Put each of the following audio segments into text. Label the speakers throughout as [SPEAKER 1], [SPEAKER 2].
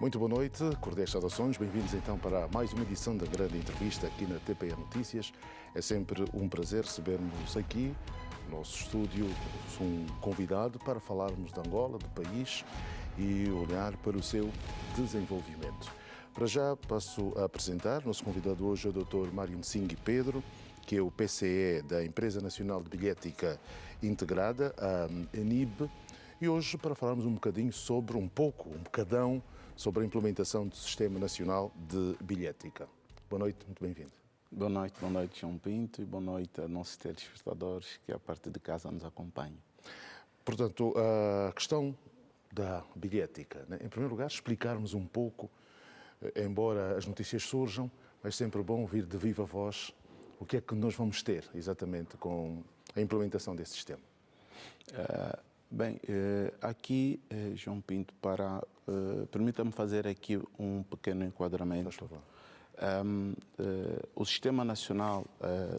[SPEAKER 1] Muito boa noite, cordiais saudações, bem-vindos então para mais uma edição da grande entrevista aqui na TPE Notícias. É sempre um prazer recebermos aqui no nosso estúdio um convidado para falarmos de Angola, do país e olhar para o seu desenvolvimento. Para já passo a apresentar, nosso convidado hoje é o Dr. Mário Nsingui Pedro, que é o PCE da Empresa Nacional de Bilhética Integrada, a ENIB, e hoje para falarmos um bocadinho sobre, um bocadão, sobre a implementação do Sistema Nacional de Bilhética. Boa noite, muito bem-vindo.
[SPEAKER 2] Boa noite, João Pinto, e boa noite a nossos telespectadores que a partir de casa nos acompanham.
[SPEAKER 1] Portanto, a questão da bilhética, né? Em primeiro lugar, explicarmos um pouco, embora as notícias surjam, é sempre bom ouvir de viva voz o que é que nós vamos ter exatamente com a implementação desse sistema.
[SPEAKER 2] Aqui, João Pinto, permita-me fazer aqui um pequeno enquadramento.
[SPEAKER 1] Por favor.
[SPEAKER 2] O Sistema Nacional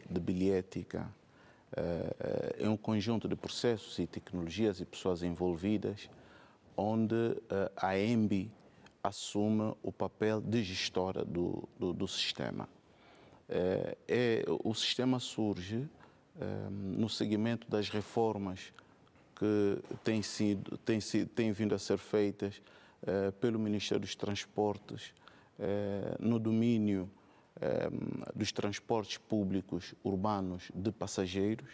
[SPEAKER 2] de Bilhética é um conjunto de processos e tecnologias e pessoas envolvidas, onde a ENB assume o papel de gestora do sistema. O sistema surge no seguimento das reformas que têm vindo a ser feitas pelo Ministério dos Transportes no domínio dos transportes públicos urbanos de passageiros.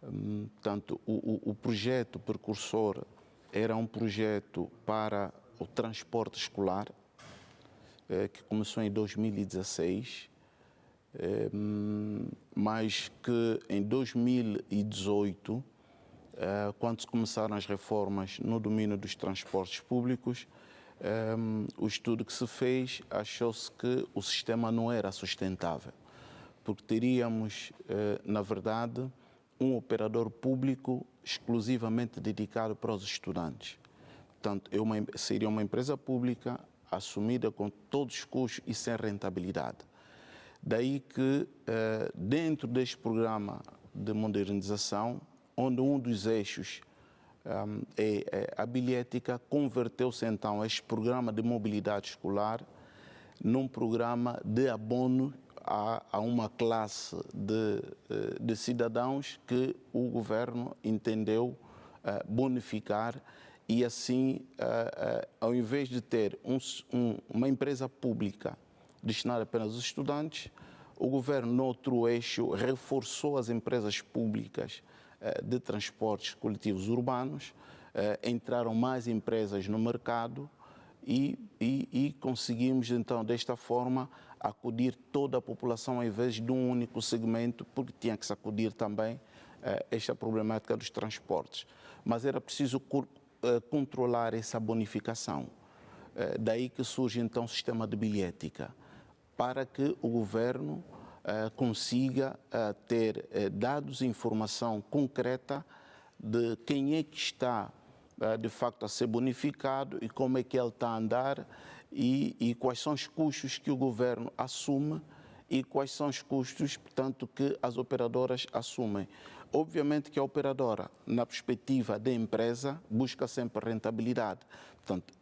[SPEAKER 2] Portanto, o projeto precursor era um projeto para o transporte escolar, que começou em 2016, mas que em 2018, quando se começaram as reformas no domínio dos transportes públicos, o estudo que se fez achou-se que o sistema não era sustentável, porque teríamos, na verdade, um operador público exclusivamente dedicado para os estudantes. Portanto, seria uma empresa pública assumida com todos os custos e sem rentabilidade. Daí que, dentro deste programa de modernização, onde um dos eixos é a bilhética, converteu-se então este programa de mobilidade escolar num programa de abono a uma classe de cidadãos que o governo entendeu bonificar, e assim, ao invés de ter uma empresa pública destinada apenas aos estudantes, o governo, no outro eixo, reforçou as empresas públicas de transportes coletivos urbanos, entraram mais empresas no mercado e conseguimos, então, desta forma, acudir toda a população ao invés de um único segmento, porque tinha que se acudir também esta problemática dos transportes. Mas era preciso controlar essa bonificação. Daí que surge, então, o sistema de bilhética, para que o governo consiga ter dados e informação concreta de quem é que está, de facto, a ser bonificado e como é que ele está a andar e quais são os custos que o governo assume e quais são os custos, portanto, que as operadoras assumem. Obviamente que a operadora, na perspectiva da empresa, busca sempre rentabilidade. Portanto,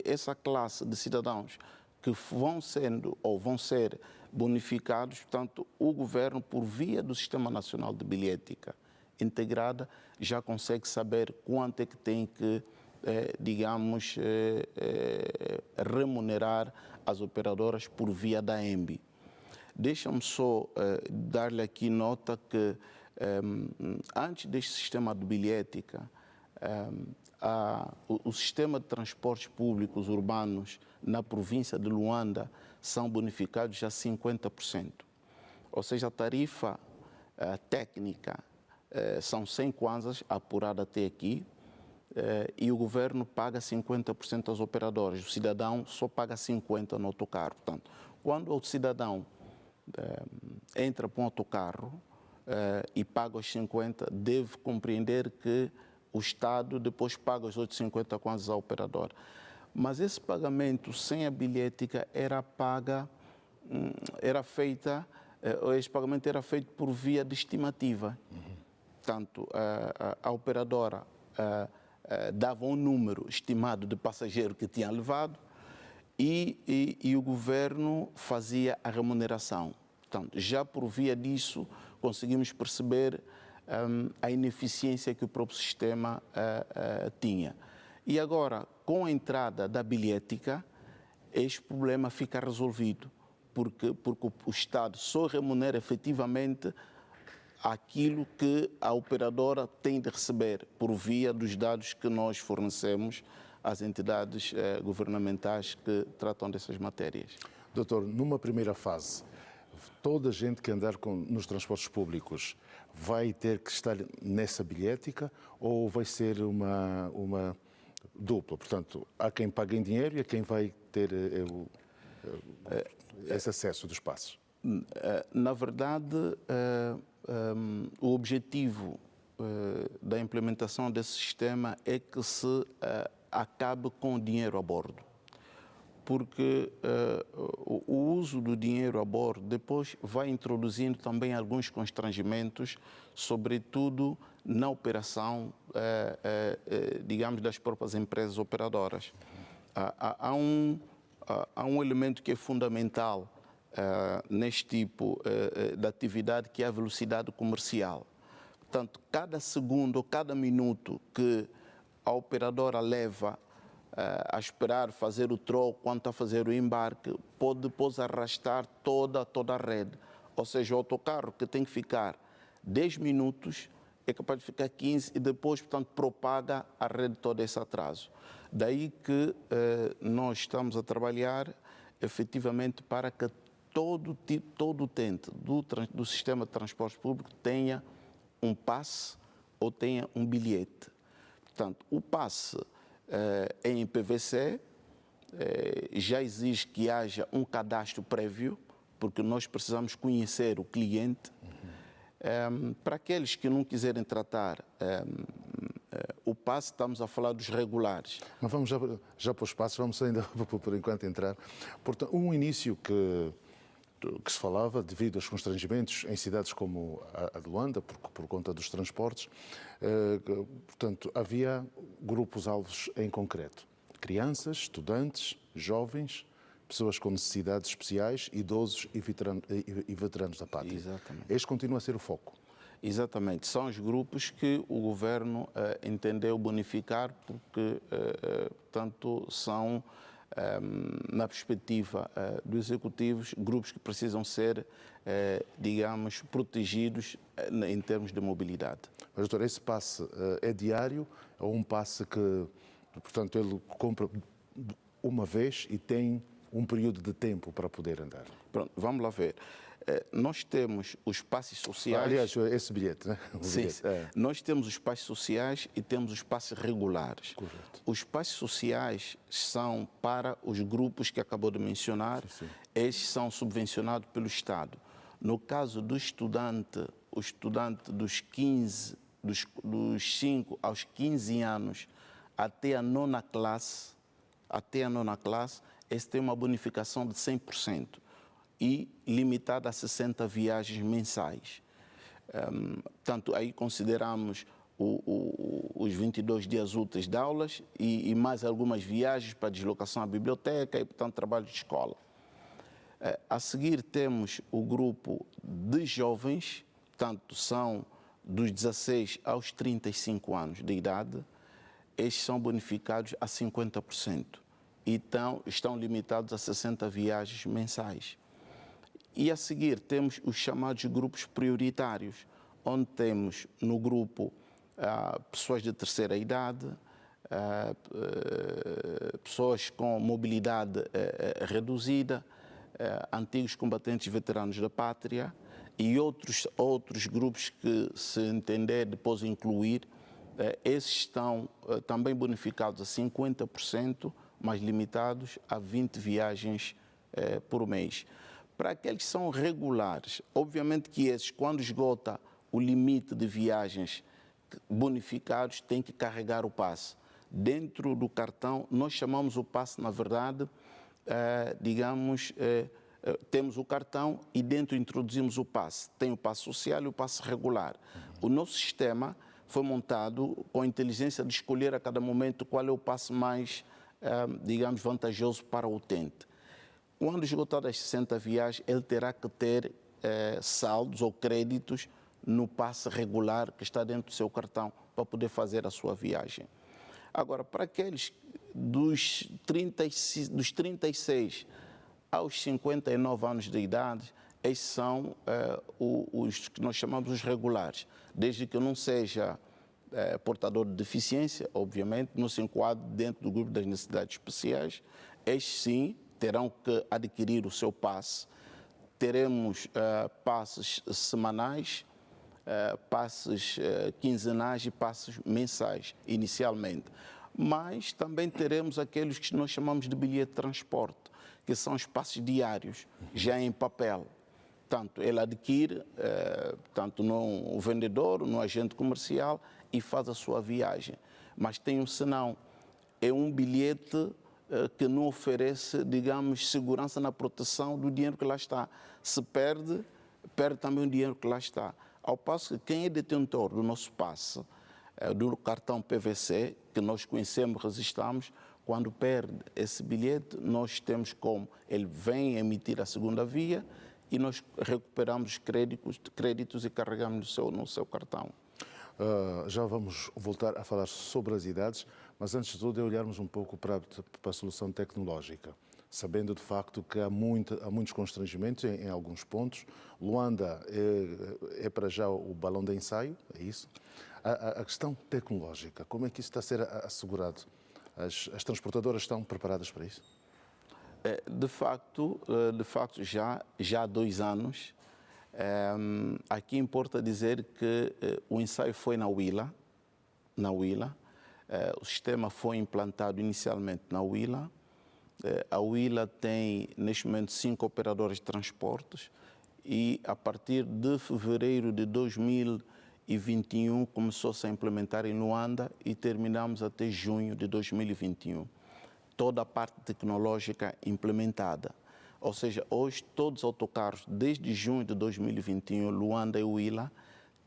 [SPEAKER 2] essa classe de cidadãos que vão ser bonificados, portanto, o governo, por via do Sistema Nacional de Bilhética Integrada, já consegue saber quanto é que tem que, remunerar as operadoras por via da ENB. Deixa-me só dar-lhe aqui nota que, antes deste sistema de bilhética, o sistema de transportes públicos urbanos na província de Luanda são bonificados a 50%. Ou seja, a tarifa técnica são 100 kwanzas apurada até aqui, e o governo paga 50% às operadoras. O cidadão só paga 50% no autocarro. Portanto, quando o cidadão entra para um autocarro e paga os 50%, deve compreender que o Estado depois paga os outros 50 kwanzas à operadora. Mas esse pagamento sem a bilhética este pagamento era feito por via de estimativa. Portanto, a operadora dava um número estimado de passageiro que tinha levado e o governo fazia a remuneração. Portanto, já por via disso, conseguimos perceber a ineficiência que o próprio sistema tinha. E agora, com a entrada da bilhética, este problema fica resolvido, porque o Estado só remunera efetivamente aquilo que a operadora tem de receber por via dos dados que nós fornecemos às entidades governamentais que tratam dessas matérias.
[SPEAKER 1] Doutor, numa primeira fase, toda a gente que andar nos transportes públicos vai ter que estar nessa bilhética ou vai ser uma dupla? Portanto, há quem pague em dinheiro e há quem vai ter esse acesso dos passos.
[SPEAKER 2] Na verdade, o objetivo da implementação desse sistema é que se acabe com o dinheiro a bordo. Porque o uso do dinheiro a bordo depois vai introduzindo também alguns constrangimentos, sobretudo na operação, digamos, das próprias empresas operadoras. Há um elemento que é fundamental neste tipo de atividade, que é a velocidade comercial. Portanto, cada segundo ou cada minuto que a operadora leva a esperar fazer o troco, quando está a fazer o embarque, pode depois arrastar toda a rede. Ou seja, o autocarro que tem que ficar 10 minutos é capaz de ficar 15 e depois, portanto, propaga a rede todo esse atraso. Daí que nós estamos a trabalhar efetivamente para que todo utente do sistema de transporte público tenha um passe ou tenha um bilhete. Portanto, o passe em PVC já exige que haja um cadastro prévio, porque nós precisamos conhecer o cliente. Para aqueles que não quiserem tratar o passe, estamos a falar dos regulares.
[SPEAKER 1] Mas vamos já para os passos, vamos ainda por enquanto entrar. Portanto, um início que se falava, devido aos constrangimentos em cidades como a de Luanda, por conta dos transportes, portanto, havia grupos-alvos em concreto. Crianças, estudantes, jovens, pessoas com necessidades especiais, idosos e veteranos da pátria.
[SPEAKER 2] Exatamente.
[SPEAKER 1] Este continua a ser o foco.
[SPEAKER 2] Exatamente. São os grupos que o governo entendeu bonificar, porque, portanto, são, na perspectiva dos executivos, grupos que precisam ser, digamos, protegidos em termos de mobilidade.
[SPEAKER 1] Mas, doutor, esse passe é diário ou um passe que, portanto, ele compra uma vez e tem um período de tempo para poder andar?
[SPEAKER 2] Pronto, vamos lá ver. Nós temos os passes sociais...
[SPEAKER 1] Aliás, esse bilhete, né?
[SPEAKER 2] Sim,
[SPEAKER 1] bilhete.
[SPEAKER 2] Nós temos os passes sociais e temos os passes regulares.
[SPEAKER 1] Correto. Os
[SPEAKER 2] passes sociais são para os grupos que acabou de mencionar.
[SPEAKER 1] Sim.
[SPEAKER 2] Estes são subvencionados pelo Estado. No caso do estudante, o estudante dos 5 aos 15 anos até a nona classe, esse tem uma bonificação de 100%. E limitada a 60 viagens mensais. Portanto, aí consideramos os 22 dias úteis de aulas e mais algumas viagens para deslocação à biblioteca e, portanto, trabalho de escola. A seguir temos o grupo de jovens, portanto, são dos 16 aos 35 anos de idade. Estes são bonificados a 50% e estão limitados a 60 viagens mensais. E a seguir temos os chamados grupos prioritários, onde temos no grupo pessoas de terceira idade, pessoas com mobilidade reduzida, antigos combatentes veteranos da pátria e outros grupos que, se entender depois incluir, esses estão também bonificados a 50%, mas limitados a 20 viagens por mês. Para aqueles que são regulares, obviamente que esses, quando esgota o limite de viagens bonificados, têm que carregar o passe. Dentro do cartão, nós chamamos o passe, na verdade, temos o cartão e dentro introduzimos o passe. Tem o passe social e o passe regular. O nosso sistema foi montado com a inteligência de escolher a cada momento qual é o passe mais, digamos, vantajoso para o utente. Quando esgotadas as 60 viagens, ele terá que ter saldos ou créditos no passe regular que está dentro do seu cartão para poder fazer a sua viagem. Agora, para aqueles dos 36 aos 59 anos de idade, esses são os que nós chamamos os regulares, desde que não seja portador de deficiência, obviamente, não se enquadre dentro do grupo das necessidades especiais. Estes sim terão que adquirir o seu passe. Teremos passes semanais, passes quinzenais e passes mensais, inicialmente. Mas também teremos aqueles que nós chamamos de bilhete de transporte, que são os passes diários, já em papel. Tanto ele adquire, tanto no vendedor, no agente comercial, e faz a sua viagem. Mas tem um senão, é um bilhete que não oferece, digamos, segurança na proteção do dinheiro que lá está. Se perde, perde também o dinheiro que lá está. Ao passo que quem é detentor do nosso passe, do cartão PVC, que nós conhecemos, registramos, quando perde esse bilhete, nós temos como ele vem emitir a segunda via e nós recuperamos os créditos e carregamos no seu cartão.
[SPEAKER 1] Já vamos voltar a falar sobre as idades, mas antes de tudo é olharmos um pouco para a solução tecnológica, sabendo de facto que há muitos constrangimentos em alguns pontos. Luanda é para já o balão de ensaio, é isso? A questão tecnológica, como é que isso está a ser assegurado? As transportadoras estão preparadas para isso?
[SPEAKER 2] De facto já há 2 anos. Aqui importa dizer que o ensaio foi na Huila. O sistema foi implantado inicialmente na Huila. A Huila tem, neste momento, 5 operadores de transportes e, a partir de fevereiro de 2021, começou-se a implementar em Luanda e terminamos até junho de 2021. Toda a parte tecnológica implementada. Ou seja, hoje todos os autocarros, desde junho de 2021, Luanda e Huila,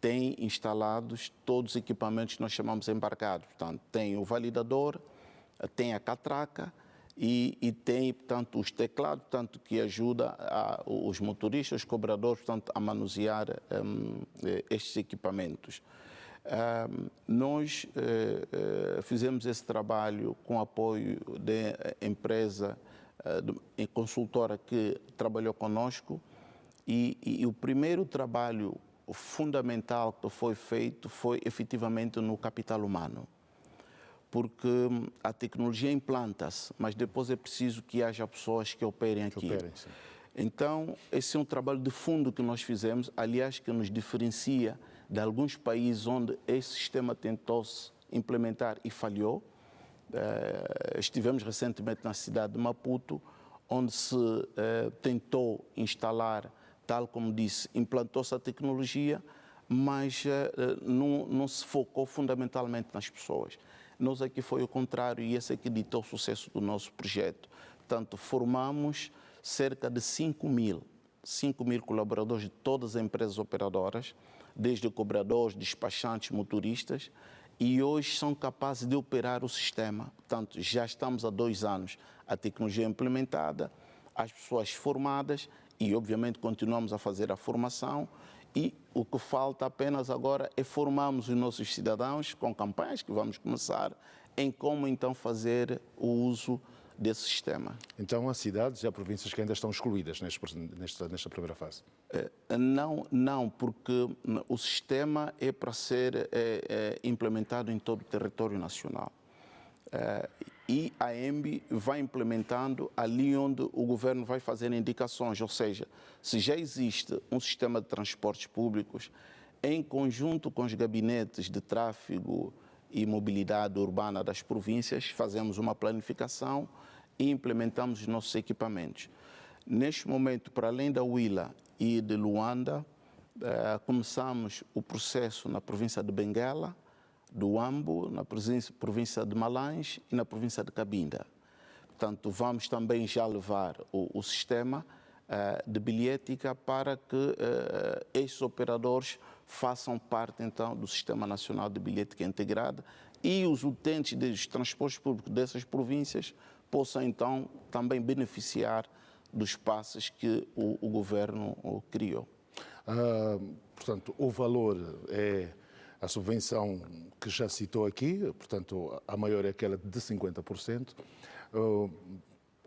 [SPEAKER 2] têm instalados todos os equipamentos que nós chamamos embarcados. Portanto, tem o validador, tem a catraca e tem, portanto, os teclados, portanto, que ajuda os motoristas, os cobradores, portanto, a manusear estes equipamentos. Nós fizemos esse trabalho com apoio da empresa consultora que trabalhou conosco e o primeiro trabalho fundamental que foi feito foi efetivamente no capital humano, porque a tecnologia implanta-se, mas depois é preciso que haja pessoas que operem aqui. Então, esse é um trabalho de fundo que nós fizemos, aliás, que nos diferencia de alguns países onde esse sistema tentou-se implementar e falhou. Estivemos recentemente na cidade de Maputo, onde se tentou instalar, tal como disse, implantou-se a tecnologia, mas não se focou fundamentalmente nas pessoas. Nós aqui foi o contrário e esse aqui ditou o sucesso do nosso projeto. Portanto, formamos cerca de 5 mil colaboradores de todas as empresas operadoras, desde cobradores, despachantes, motoristas, e hoje são capazes de operar o sistema. Portanto, já estamos há 2 anos a tecnologia implementada, as pessoas formadas e, obviamente, continuamos a fazer a formação e o que falta apenas agora é formarmos os nossos cidadãos com campanhas que vamos começar em como, então, fazer o uso desse sistema.
[SPEAKER 1] Então, há cidades e há províncias que ainda estão excluídas nesta primeira fase?
[SPEAKER 2] Não, porque o sistema é para ser implementado em todo o território nacional. E a ENBI vai implementando ali onde o governo vai fazer indicações, ou seja, se já existe um sistema de transportes públicos, em conjunto com os gabinetes de tráfego e mobilidade urbana das províncias, fazemos uma planificação e implementamos os nossos equipamentos. Neste momento, para além da Huila e de Luanda, começamos o processo na província de Benguela, do Huambo, na província de Malange e na província de Cabinda. Portanto, vamos também já levar o sistema de bilhética para que esses operadores façam parte, então, do Sistema Nacional de Bilhética Integrada e os utentes dos transportes públicos dessas províncias possam, então, também beneficiar dos passes que o governo criou.
[SPEAKER 1] Portanto, o valor é a subvenção que já citou aqui, portanto, a maior é aquela de 50%.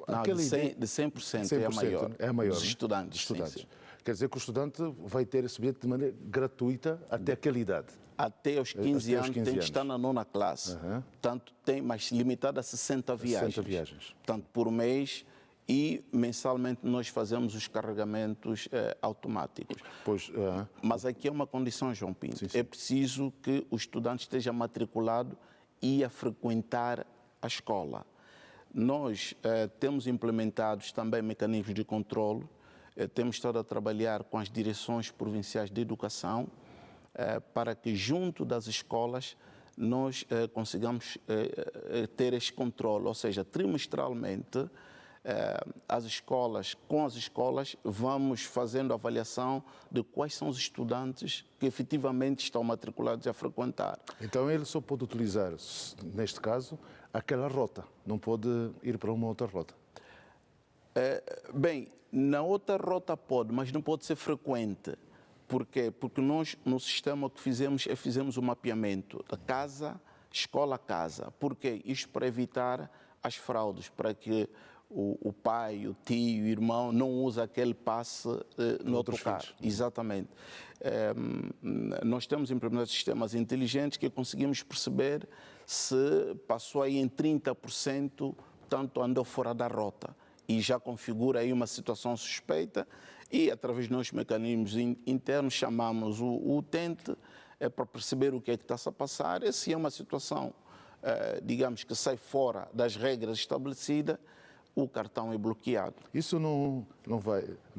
[SPEAKER 2] Não, de 100%, é a maior.
[SPEAKER 1] É a maior,
[SPEAKER 2] dos estudantes.
[SPEAKER 1] estudantes.
[SPEAKER 2] Sim.
[SPEAKER 1] Quer dizer que o estudante vai ter esse bilhete de maneira gratuita até aquela idade.
[SPEAKER 2] Até aos 15 anos tem que estar na 9ª classe. Portanto, tem, mas limitado a 60 viagens.
[SPEAKER 1] 60 viagens.
[SPEAKER 2] Portanto, por mês e mensalmente nós fazemos os carregamentos automáticos.
[SPEAKER 1] Pois,
[SPEAKER 2] Mas aqui é uma condição, João Pinto.
[SPEAKER 1] Sim, sim.
[SPEAKER 2] É preciso que o estudante esteja matriculado e a frequentar a escola. Nós temos implementados também mecanismos de controlo, temos estado a trabalhar com as direções provinciais de educação para que junto das escolas nós consigamos ter este controle, ou seja, trimestralmente com as escolas vamos fazendo avaliação de quais são os estudantes que efetivamente estão matriculados a frequentar.
[SPEAKER 1] Então ele só pode utilizar, neste caso, aquela rota, não pode ir para uma outra rota.
[SPEAKER 2] Bem, na outra rota pode, mas não pode ser frequente. Por quê? Porque nós, no sistema, o que fizemos o mapeamento da casa, escola, casa. Por quê? Isto para evitar as fraudes, para que o pai, o tio, o irmão não use aquele passe no outro carro. Exatamente. Nós temos implementado sistemas inteligentes que conseguimos perceber se passou aí em 30%, tanto andou fora da rota. E já configura aí uma situação suspeita e, através dos nossos mecanismos internos, chamamos o utente para perceber o que é que está-se a passar e se é uma situação, digamos, que sai fora das regras estabelecidas, o cartão é bloqueado.
[SPEAKER 1] Isso não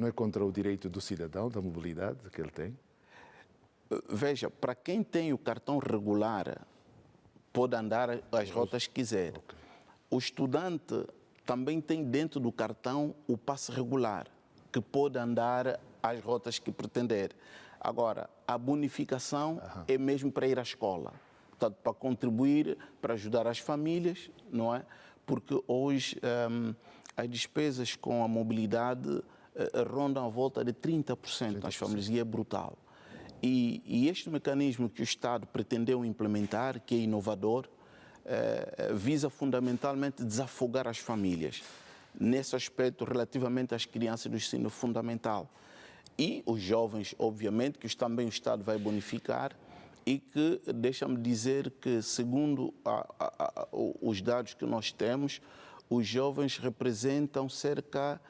[SPEAKER 1] é contra o direito do cidadão, da mobilidade que ele tem?
[SPEAKER 2] Veja, para quem tem o cartão regular, pode andar as rotas que quiser. Okay. O estudante também tem dentro do cartão o passe regular, que pode andar as rotas que pretender. Agora, a bonificação é mesmo para ir à escola. Portanto, para contribuir, para ajudar as famílias, não é? Porque hoje as despesas com a mobilidade rondam a volta de 30% nas famílias e é brutal. E este mecanismo que o Estado pretendeu implementar, que é inovador, visa fundamentalmente desafogar as famílias nesse aspecto relativamente às crianças do ensino fundamental. E os jovens, obviamente, que também o Estado vai bonificar e que, deixa-me dizer que, segundo os dados que nós temos, os jovens representam cerca,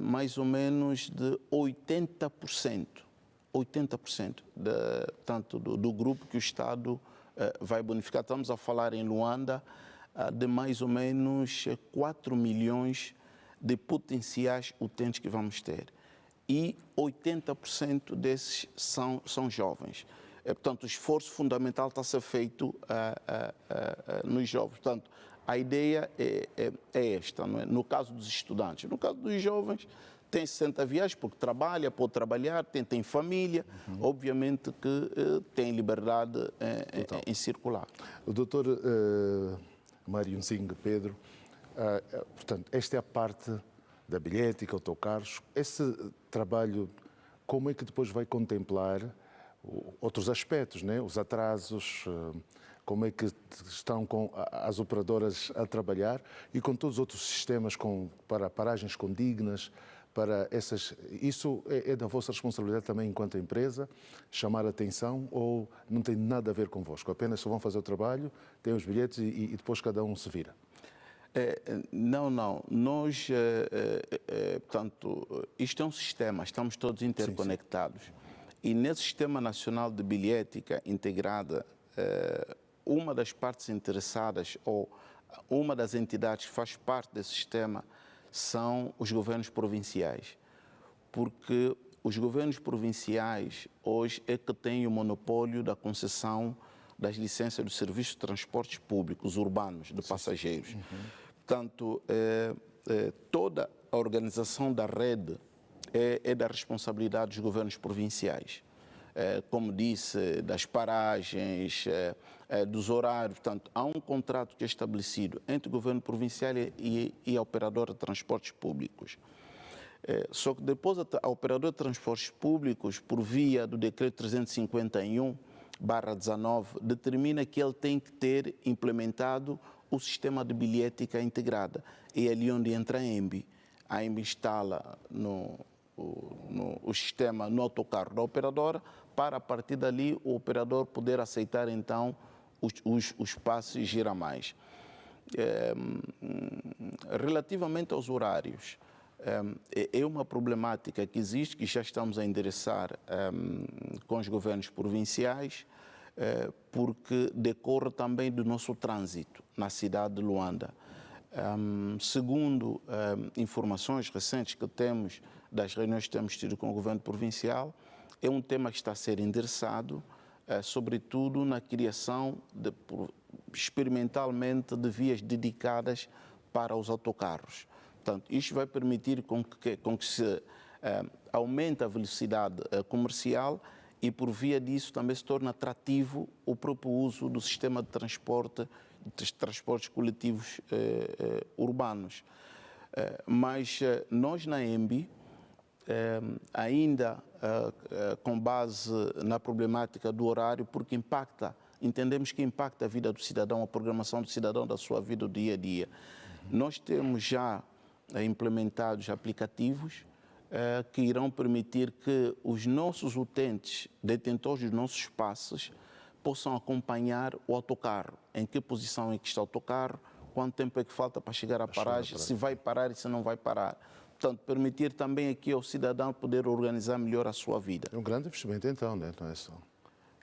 [SPEAKER 2] mais ou menos, de 80%. 80% tanto do grupo que o Estado vai bonificar. Estamos a falar em Luanda de mais ou menos 4 milhões de potenciais utentes que vamos ter. E 80% desses são jovens. Portanto, o esforço fundamental está a ser feito nos jovens. Portanto, a ideia é esta, não é? No caso dos estudantes. No caso dos jovens, tem 60 viagens porque trabalha, pode trabalhar, tem família, obviamente que tem liberdade em circular.
[SPEAKER 1] O doutor Mário Nzingue Pedro, portanto, esta é a parte da bilhética, autocarros. Esse trabalho, como é que depois vai contemplar outros aspectos, né? Os atrasos, como é que estão com as operadoras a trabalhar e com todos os outros sistemas para paragens condignas, para essas... Isso é da vossa responsabilidade também enquanto empresa, chamar a atenção, ou não tem nada a ver convosco? Apenas só vão fazer o trabalho, têm os bilhetes e depois cada um se vira?
[SPEAKER 2] Não. Nós, portanto, isto é um sistema, estamos todos interconectados. Sim. E nesse Sistema Nacional de Bilhética Integrada, uma das partes interessadas ou uma das entidades que faz parte desse sistema são os governos provinciais. Porque os governos provinciais hoje é que têm o monopólio da concessão das licenças do serviço de transportes públicos urbanos de passageiros. Portanto, toda a organização da rede é da responsabilidade dos governos provinciais. Como disse, das paragens, dos horários. Portanto, há um contrato que é estabelecido entre o governo provincial e a operadora de transportes públicos. Só que depois a operadora de transportes públicos, por via do decreto 351/19, determina que ele tem que ter implementado o sistema de bilhética integrada. É ali onde entra a EMBI. A EMBI instala o sistema no autocarro da operadora, para a partir dali o operador poder aceitar então os passos e girar mais. Relativamente aos horários, é uma problemática que existe, que já estamos a endereçar com os governos provinciais, porque decorre também do nosso trânsito na cidade de Luanda. Segundo informações recentes que temos das reuniões que temos tido com o governo provincial, é um tema que está a ser endereçado, sobretudo na criação, experimentalmente, de vias dedicadas para os autocarros. Portanto, isto vai permitir com que se aumente a velocidade comercial e, por via disso, também se torne atrativo o próprio uso do sistema de transportes coletivos urbanos. Mas nós na EMBI, ainda com base na problemática do horário, porque entendemos que impacta a vida do cidadão, a programação do cidadão da sua vida do dia a dia. Nós temos já implementados aplicativos que irão permitir que os nossos utentes, detentores dos nossos espaços, possam acompanhar o autocarro, em que posição é que está o autocarro, quanto tempo é que falta para chegar à paragem, se vai parar e se não vai parar. Portanto, permitir também aqui ao cidadão poder organizar melhor a sua vida.
[SPEAKER 1] É um grande investimento então, né? Não é só.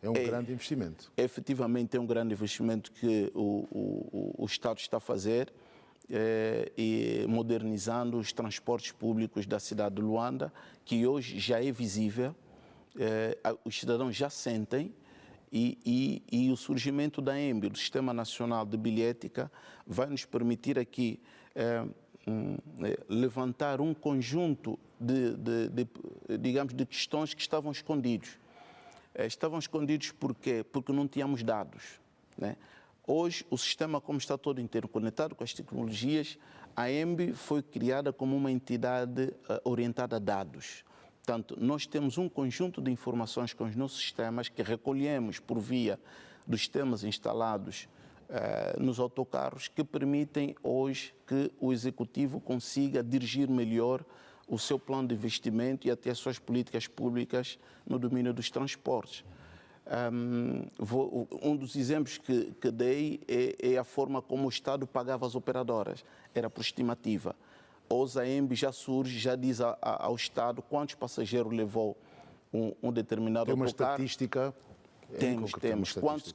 [SPEAKER 1] É um grande investimento.
[SPEAKER 2] Efetivamente é um grande investimento que o Estado está a fazer, e modernizando os transportes públicos da cidade de Luanda, que hoje já é visível, os cidadãos já sentem, e o surgimento da EMBI, do Sistema Nacional de Bilhética, vai nos permitir aqui levantar um conjunto digamos, de questões que estavam escondidos. Estavam escondidos porque não tínhamos dados, né? Hoje, o sistema, como está todo interconectado com as tecnologias, a EMBI foi criada como uma entidade orientada a dados. Portanto, nós temos um conjunto de informações com os nossos sistemas que recolhemos por via dos sistemas instalados nos autocarros, que permitem hoje que o executivo consiga dirigir melhor o seu plano de investimento e até as suas políticas públicas no domínio dos transportes. Um dos exemplos que dei é a forma como o Estado pagava as operadoras. Era por estimativa. Hoje a EMBI já surge, já diz ao Estado quantos passageiros levou um determinado autocarro.
[SPEAKER 1] Tem uma estatística?
[SPEAKER 2] Temos.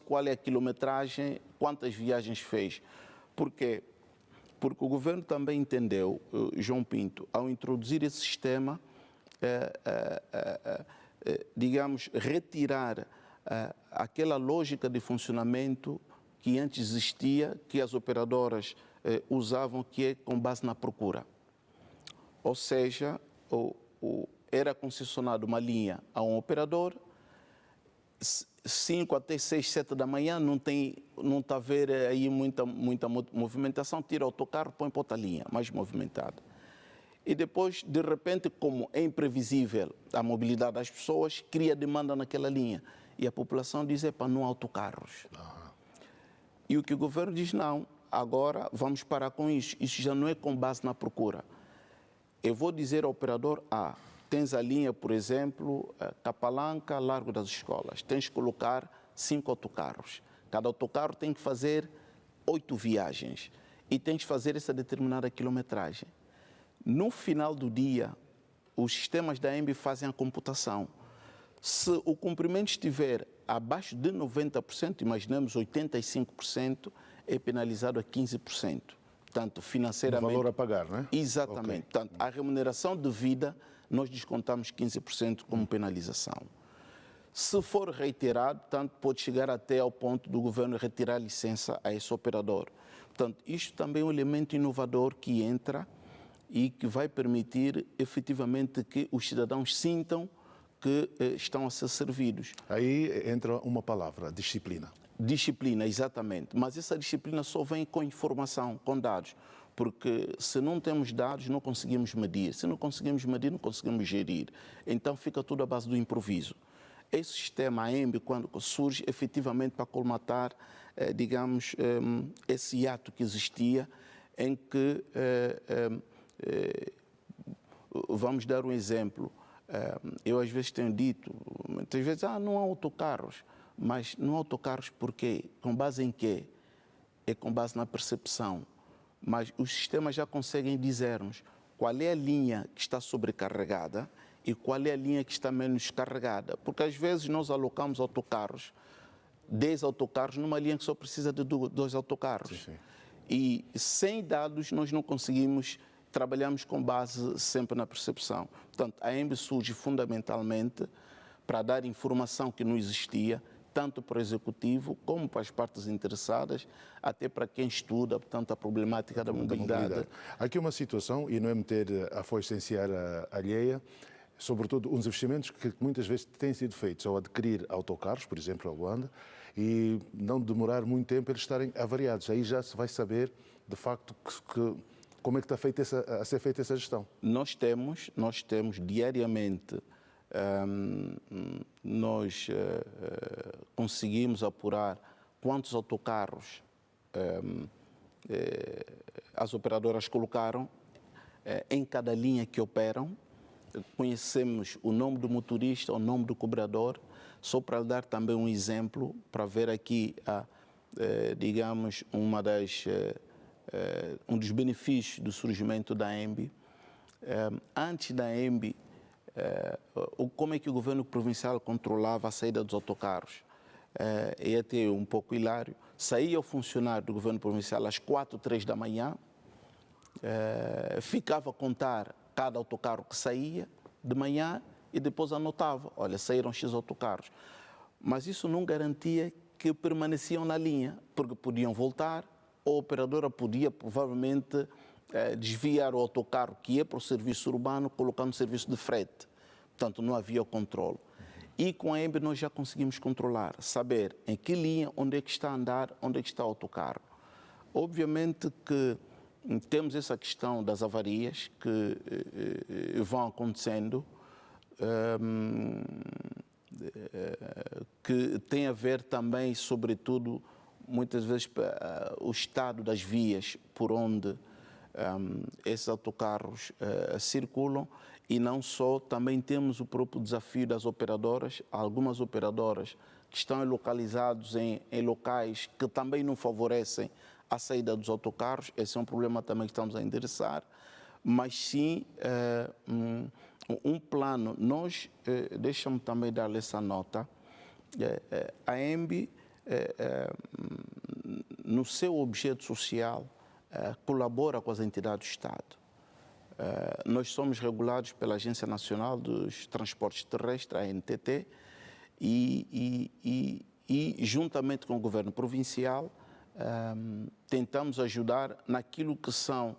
[SPEAKER 2] Qual é a quilometragem, quantas viagens fez. Por quê? Porque o governo também entendeu, João Pinto, ao introduzir esse sistema, digamos, retirar aquela lógica de funcionamento que antes existia, que as operadoras usavam, que é com base na procura. Ou seja, era concessionada uma linha a um operador, 5 até 6, 7 da manhã, não está a ver aí muita movimentação, tira o autocarro, põe para outra linha, mais movimentada. E depois, de repente, como é imprevisível a mobilidade das pessoas, cria demanda naquela linha. E a população diz, não há autocarros. E o que o governo diz, não, agora vamos parar com isso. Isso já não é com base na procura. Eu vou dizer ao operador, tens a linha, por exemplo, Capalanca, Largo das Escolas. Tens que colocar 5 autocarros. Cada autocarro tem que fazer 8 viagens. E tens que fazer essa determinada quilometragem. No final do dia, os sistemas da EMBI fazem a computação. Se o cumprimento estiver abaixo de 90%, imaginemos 85%, é penalizado a 15%. Portanto, financeiramente...
[SPEAKER 1] O valor a pagar, não é?
[SPEAKER 2] Exatamente. Okay. Portanto, a remuneração devida, nós descontamos 15% como penalização. Se for reiterado, tanto pode chegar até ao ponto do governo retirar a licença a esse operador. Portanto, isto também é um elemento inovador que entra e que vai permitir efetivamente que os cidadãos sintam que estão a ser servidos.
[SPEAKER 1] Aí entra uma palavra, disciplina.
[SPEAKER 2] Disciplina, exatamente. Mas essa disciplina só vem com informação, com dados. Porque se não temos dados, não conseguimos medir. Se não conseguimos medir, não conseguimos gerir. Então fica tudo à base do improviso. Esse sistema AEMB, quando surge efetivamente para colmatar, digamos, esse hiato que existia, em que, vamos dar um exemplo, eu às vezes tenho dito, muitas vezes, não há autocarros, mas não há autocarros por quê? Com base em quê? É com base na percepção. Mas os sistemas já conseguem dizer-nos qual é a linha que está sobrecarregada e qual é a linha que está menos carregada. Porque às vezes nós alocamos autocarros, 10 autocarros, numa linha que só precisa de 2 autocarros.
[SPEAKER 1] Sim, sim.
[SPEAKER 2] E sem dados nós não conseguimos, trabalhamos com base sempre na percepção. Portanto, a AEMB surge fundamentalmente para dar informação que não existia, tanto para o Executivo como para as partes interessadas, até para quem estuda, portanto, a problemática da mobilidade.
[SPEAKER 1] Há aqui uma situação, e não é meter a foice em seara alheia, sobretudo uns investimentos que muitas vezes têm sido feitos ao adquirir autocarros, por exemplo, a Luanda, e não demorar muito tempo eles estarem avariados. Aí já se vai saber, de facto, como é que está a ser feita essa gestão.
[SPEAKER 2] Nós temos diariamente, nós conseguimos apurar quantos autocarros as operadoras colocaram em cada linha que operam. Conhecemos o nome do motorista, o nome do cobrador, só para dar também um exemplo, para ver aqui, digamos, um dos benefícios do surgimento da AEMB. Antes da AEMB, como é que o governo provincial controlava a saída dos autocarros? É até um pouco hilário. Saía o funcionário do governo provincial às 4, 3 da manhã, ficava a contar cada autocarro que saía de manhã e depois anotava, olha, saíram X autocarros. Mas isso não garantia que permaneciam na linha, porque podiam voltar, ou a operadora podia provavelmente desviar o autocarro que ia para o serviço urbano, colocar no serviço de frete. Portanto, não havia o controle. E com a AEMB nós já conseguimos controlar, saber em que linha, onde é que está a andar, onde é que está o autocarro. Obviamente que temos essa questão das avarias que vão acontecendo, que tem a ver também, sobretudo, muitas vezes, o estado das vias por onde esses autocarros circulam. E não só, também temos o próprio desafio das operadoras, algumas operadoras que estão localizadas em locais que também não favorecem a saída dos autocarros. Esse é um problema também que estamos a endereçar, mas sim um plano. Nós, deixa-me também dar-lhe essa nota, a AEMB, no seu objeto social, colabora com as entidades do Estado. Nós somos regulados pela Agência Nacional dos Transportes Terrestres, a ANTT, e juntamente com o Governo Provincial, tentamos ajudar naquilo que são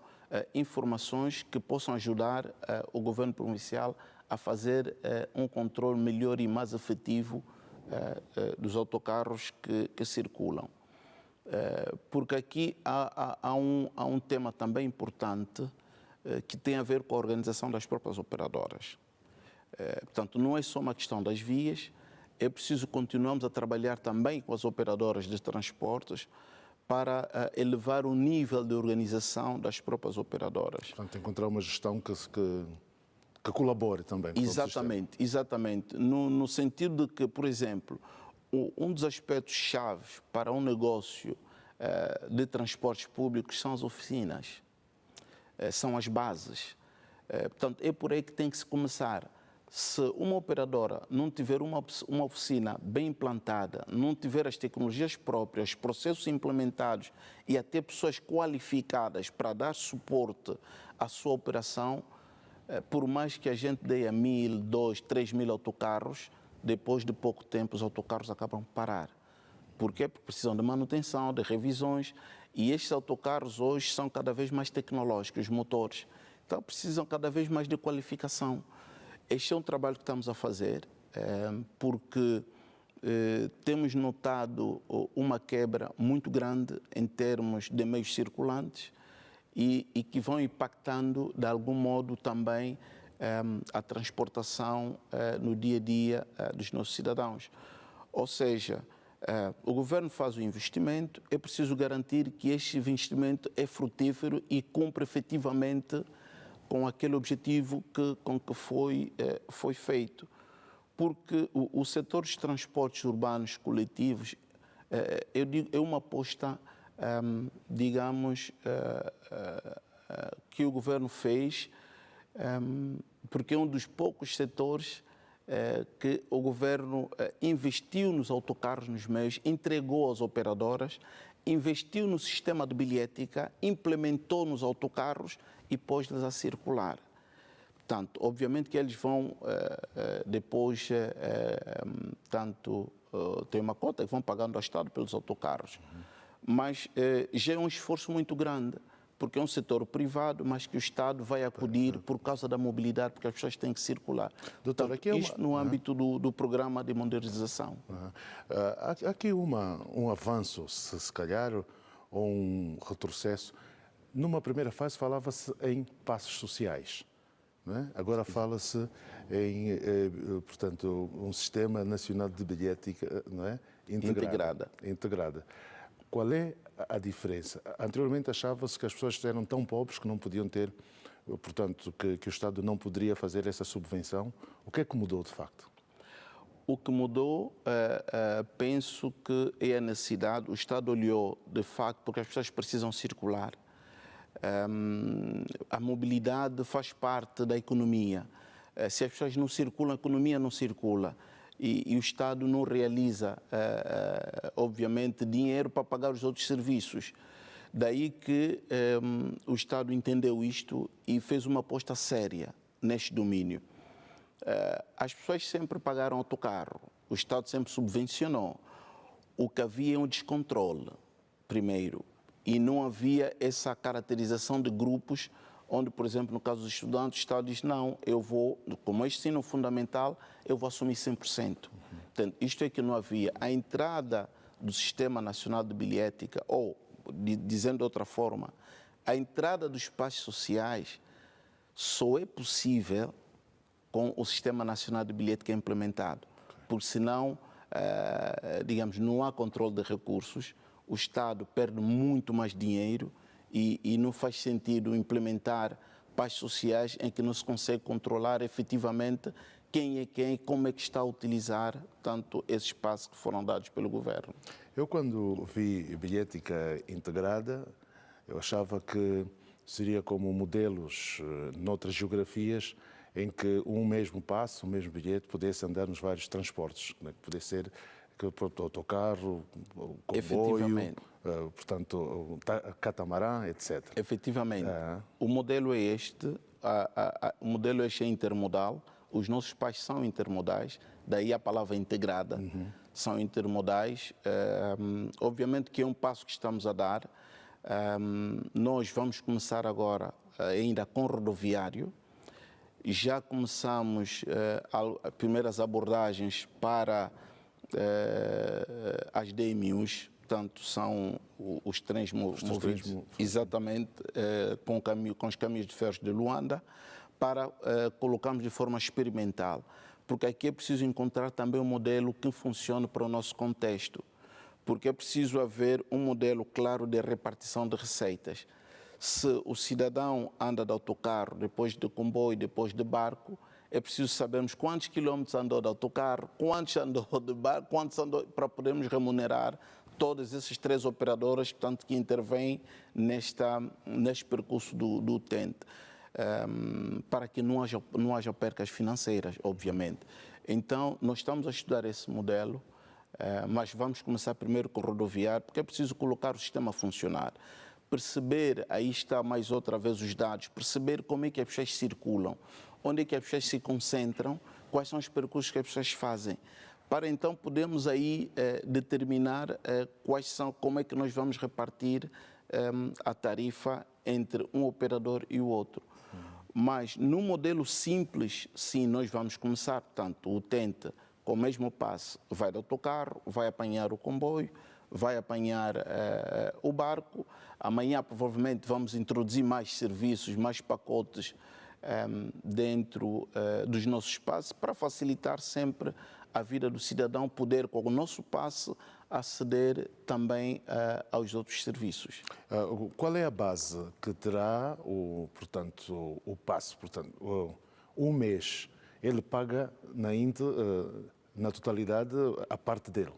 [SPEAKER 2] informações que possam ajudar o Governo Provincial a fazer um controle melhor e mais efetivo dos autocarros que circulam. Porque aqui há um tema também importante que tem a ver com a organização das próprias operadoras. Portanto, não é só uma questão das vias, é preciso continuarmos a trabalhar também com as operadoras de transportes para elevar o nível de organização das próprias operadoras.
[SPEAKER 1] Portanto, encontrar uma gestão que colabore também.
[SPEAKER 2] Exatamente. No sentido de que, por exemplo, um dos aspectos chaves para um negócio de transportes públicos são as oficinas. São as bases. Portanto, é por aí que tem que se começar. Se uma operadora não tiver uma oficina bem implantada, não tiver as tecnologias próprias, processos implementados e até pessoas qualificadas para dar suporte à sua operação, por mais que a gente dê a 1.000, 2.000, 3.000 autocarros, depois de pouco tempo os autocarros acabam por parar. Por quê? Porque precisam de manutenção, de revisões. E estes autocarros hoje são cada vez mais tecnológicos, os motores Então precisam cada vez mais de qualificação. Este é um trabalho que estamos a fazer, porque temos notado uma quebra muito grande em termos de meios circulantes e que vão impactando, de algum modo, também a transportação no dia a dia dos nossos cidadãos. Ou seja, o governo faz o investimento, é preciso garantir que este investimento é frutífero e cumpre efetivamente com aquele objetivo com que foi feito. Porque o setor dos transportes urbanos coletivos, eu digo, é uma aposta, digamos, que o governo fez, porque é um dos poucos setores que o governo investiu nos autocarros, nos meios, entregou às operadoras, investiu no sistema de bilhética, implementou nos autocarros e pôs-los a circular. Portanto, obviamente que eles vão depois, tem uma cota que vão pagando ao Estado pelos autocarros. Mas já é um esforço muito grande, porque é um setor privado, mas que o Estado vai acudir por causa da mobilidade, porque as pessoas têm que circular.
[SPEAKER 1] Doutor,
[SPEAKER 2] portanto,
[SPEAKER 1] aqui
[SPEAKER 2] isto no âmbito do programa de modernização.
[SPEAKER 1] Há aqui um avanço, se calhar, ou um retrocesso. Numa primeira fase falava-se em passos sociais. Não é? Agora fala-se em, portanto, um sistema nacional de bilhética, não é? Integrada. Qual é a diferença? Anteriormente achava-se que as pessoas eram tão pobres que não podiam ter, portanto, que o Estado não poderia fazer essa subvenção. O que é que mudou de facto?
[SPEAKER 2] O que mudou, penso que é a necessidade. O Estado olhou, de facto, porque as pessoas precisam circular. A mobilidade faz parte da economia. Se as pessoas não circulam, a economia não circula. E o Estado não realiza, obviamente, dinheiro para pagar os outros serviços. Daí que o Estado entendeu isto e fez uma aposta séria neste domínio. As pessoas sempre pagaram autocarro, o Estado sempre subvencionou. O que havia é um descontrole, primeiro. E não havia essa caracterização de grupos onde, por exemplo, no caso dos estudantes, o Estado diz, não, eu vou, como ensino fundamental, eu vou assumir 100%. Portanto, isto é que não havia. A entrada do Sistema Nacional de Bilhética, ou, dizendo de outra forma, a entrada dos espaços sociais só é possível com o Sistema Nacional de Bilhética implementado. Porque senão, digamos, não há controle de recursos, o Estado perde muito mais dinheiro e não faz sentido implementar passos sociais em que não se consegue controlar efetivamente quem é quem, como é que está a utilizar tanto esses espaços que foram dados pelo governo.
[SPEAKER 1] Eu, quando vi bilhética integrada, eu achava que seria como modelos noutras geografias em que um mesmo passo, um mesmo bilhete, pudesse andar nos vários transportes, né? Pudesse ser autocarro, comboio, portanto, catamarã, etc.
[SPEAKER 2] Efetivamente. O modelo é este, o modelo este é intermodal, os nossos pais são intermodais, daí a palavra integrada, são intermodais. Obviamente que é um passo que estamos a dar. Nós vamos começar agora ainda com rodoviário. Já começamos as primeiras abordagens para as DMUs, portanto, são os trens movidos exatamente com os caminhos de ferro de Luanda, para colocarmos de forma experimental. Porque aqui é preciso encontrar também um modelo que funcione para o nosso contexto. Porque é preciso haver um modelo claro de repartição de receitas. Se o cidadão anda de autocarro, depois de comboio, depois de barco, é preciso sabermos quantos quilómetros andou de autocarro, quantos andou de barco, quantos andou, para podermos remunerar todas essas três operadoras, portanto, que intervêm neste percurso do utente, para que não haja percas financeiras, obviamente. Então, nós estamos a estudar esse modelo, mas vamos começar primeiro com o rodoviário, porque é preciso colocar o sistema a funcionar. Perceber, aí está mais outra vez os dados, perceber como é que as pessoas circulam, onde é que as pessoas se concentram, quais são os percursos que as pessoas fazem, para então podermos aí determinar como é que nós vamos repartir a tarifa entre um operador e o outro. Mas no modelo simples, sim, nós vamos começar, portanto, o utente com o mesmo passe vai do autocarro, vai apanhar o comboio, vai apanhar o barco. Amanhã, provavelmente, vamos introduzir mais serviços, mais pacotes dentro dos nossos passes para facilitar sempre a vida do cidadão, poder, com o nosso passe, aceder também aos outros serviços.
[SPEAKER 1] Qual é a base que terá portanto, o passe? Portanto, um mês, ele paga na totalidade a parte dele?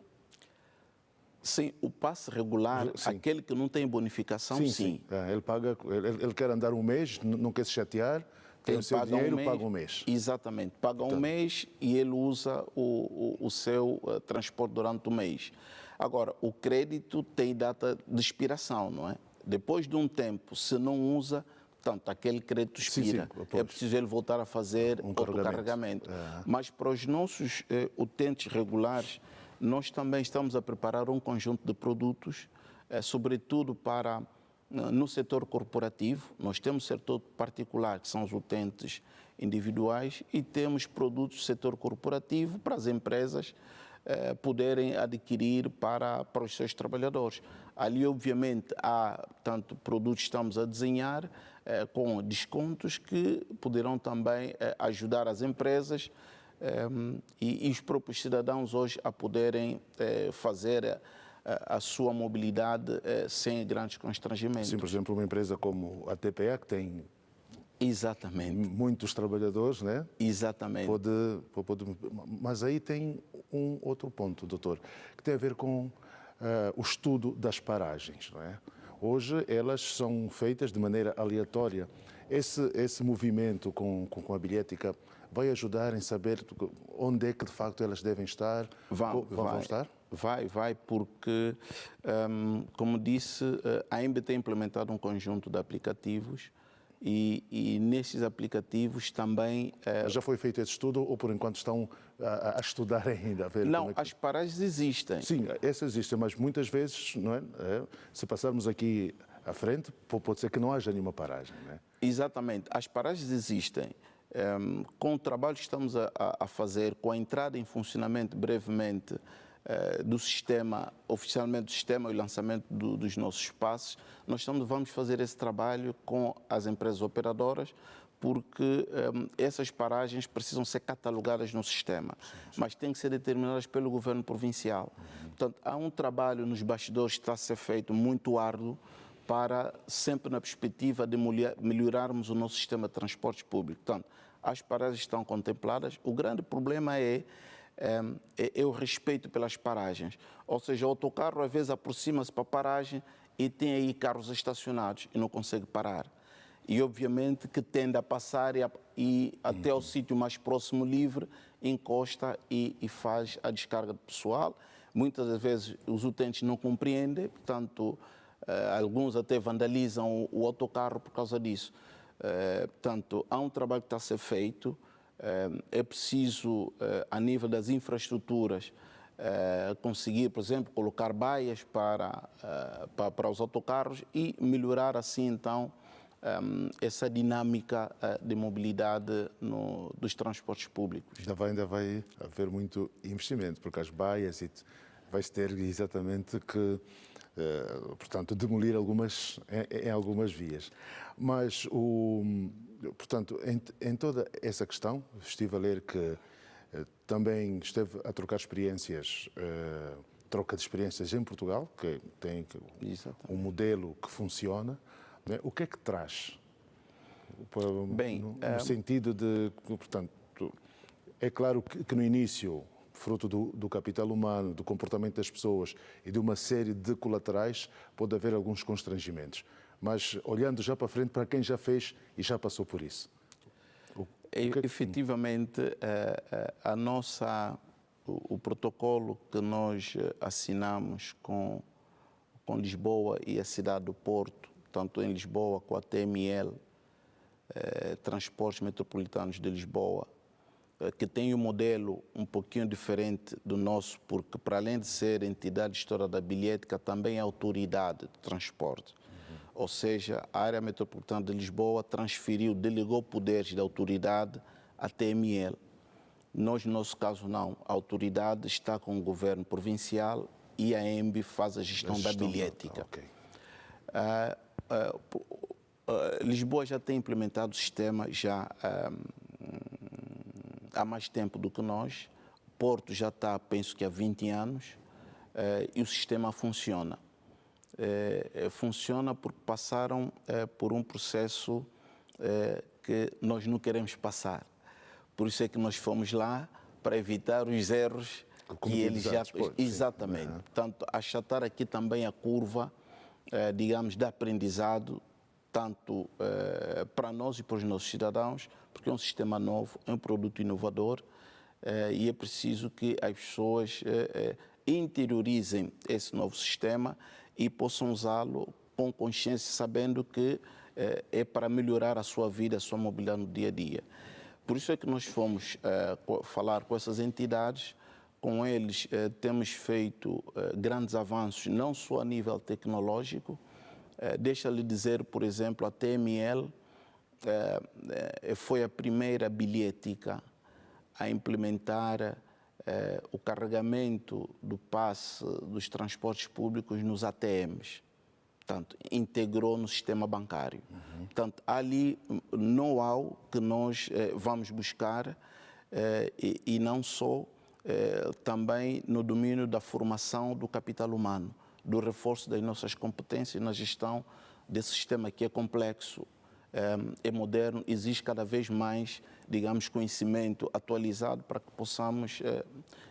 [SPEAKER 2] Sim, o passe regular,
[SPEAKER 1] Sim.
[SPEAKER 2] aquele que não tem bonificação, sim.
[SPEAKER 1] Ele paga, ele quer andar um mês, não quer se chatear, tem o seu dinheiro, paga um mês.
[SPEAKER 2] Exatamente, paga um mês e ele usa o seu transporte durante o mês. Agora, o crédito tem data de expiração, não é? Depois de um tempo, se não usa, portanto, aquele crédito expira.
[SPEAKER 1] Sim,
[SPEAKER 2] é preciso ele voltar a fazer outro carregamento. Mas para os nossos utentes regulares, nós também estamos a preparar um conjunto de produtos, sobretudo para no setor corporativo. Nós temos setor particular, que são os utentes individuais, e temos produtos do setor corporativo para as empresas poderem adquirir para os seus trabalhadores. Ali, obviamente, há tanto produtos que estamos a desenhar com descontos que poderão também ajudar as empresas e os próprios cidadãos hoje a poderem fazer a sua mobilidade sem grandes constrangimentos.
[SPEAKER 1] Sim, por exemplo, uma empresa como a TPA, que tem muitos trabalhadores, né?
[SPEAKER 2] Exatamente.
[SPEAKER 1] Mas aí tem um outro ponto, doutor, que tem a ver com o estudo das paragens, não é? Hoje elas são feitas de maneira aleatória. Esse movimento com a bilhética vai ajudar em saber onde é que de facto elas devem estar? Vão estar?
[SPEAKER 2] Vai, porque, como disse, a AMB tem implementado um conjunto de aplicativos e nesses aplicativos também...
[SPEAKER 1] Já foi feito esse estudo ou por enquanto estão a estudar ainda? A ver
[SPEAKER 2] não, as paragens existem.
[SPEAKER 1] Sim, essas existem, mas muitas vezes, não é? Se passarmos aqui à frente, pode ser que não haja nenhuma paragem, não é?
[SPEAKER 2] Exatamente, as paragens existem. Com o trabalho que estamos a fazer, com a entrada em funcionamento brevemente do sistema, oficialmente do sistema e o lançamento dos nossos passos, nós vamos fazer esse trabalho com as empresas operadoras, porque essas paragens precisam ser catalogadas no sistema, mas têm que ser determinadas pelo governo provincial. Portanto, há um trabalho nos bastidores que está a ser feito muito árduo para, sempre na perspectiva de melhorarmos o nosso sistema de transportes públicos. Portanto, as paragens estão contempladas. O grande problema é o respeito pelas paragens. Ou seja, o autocarro às vezes aproxima-se para a paragem e tem aí carros estacionados e não consegue parar. E obviamente que tende a passar e até ao sítio mais próximo livre, encosta e faz a descarga de pessoal. Muitas das vezes os utentes não compreendem, portanto, alguns até vandalizam o autocarro por causa disso. Portanto, há um trabalho que está a ser feito. É preciso, a nível das infraestruturas, conseguir, por exemplo, colocar baias para os autocarros e melhorar assim, então, essa dinâmica de mobilidade dos transportes públicos.
[SPEAKER 1] Ainda vai haver muito investimento, porque as baias vai-se ter exatamente que, portanto, demolir em algumas vias. Mas, portanto, em toda essa questão, estive a ler que também esteve a trocar experiências, troca de experiências em Portugal, que tem um modelo que funciona. O que é que traz? No sentido de, portanto, é claro que no início, fruto do capital humano, do comportamento das pessoas e de uma série de colaterais, pode haver alguns constrangimentos. Mas olhando já para frente, para quem já fez e já passou por isso.
[SPEAKER 2] Efetivamente, o protocolo que nós assinamos com Lisboa e a cidade do Porto, tanto em Lisboa com a TML, Transportes Metropolitanos de Lisboa, que tem um modelo um pouquinho diferente do nosso, porque para além de ser entidade gestora da bilhética, também é autoridade de transporte. ou seja, a área metropolitana de Lisboa delegou poderes da autoridade à TML. Nós, no nosso caso, não. A autoridade está com o governo provincial e a EMB faz a gestão da bilhética.
[SPEAKER 1] Okay.
[SPEAKER 2] Lisboa já tem implementado o sistema há mais tempo do que nós. Porto já está, penso que há 20 anos, e o sistema funciona. Funciona porque passaram por um processo que nós não queremos passar. Por isso é que nós fomos lá para evitar os erros que eles já... Exatamente. Sim. Portanto, achatar aqui também a curva, digamos, de aprendizado, tanto para nós e para os nossos cidadãos, porque é um sistema novo, é um produto inovador, e é preciso que as pessoas interiorizem esse novo sistema e possam usá-lo com consciência, sabendo que é para melhorar a sua vida, a sua mobilidade no dia a dia. Por isso é que nós fomos falar com essas entidades. Com eles temos feito grandes avanços, não só a nível tecnológico. Deixa-lhe dizer, por exemplo, a TML foi a primeira bilhética a implementar o carregamento do passe dos transportes públicos nos ATMs. Portanto, integrou no sistema bancário. Portanto, há ali know-how que nós vamos buscar e não só, também no domínio da formação do capital humano, do reforço das nossas competências na gestão desse sistema que é complexo, é moderno, exige cada vez mais, digamos, conhecimento atualizado para que possamos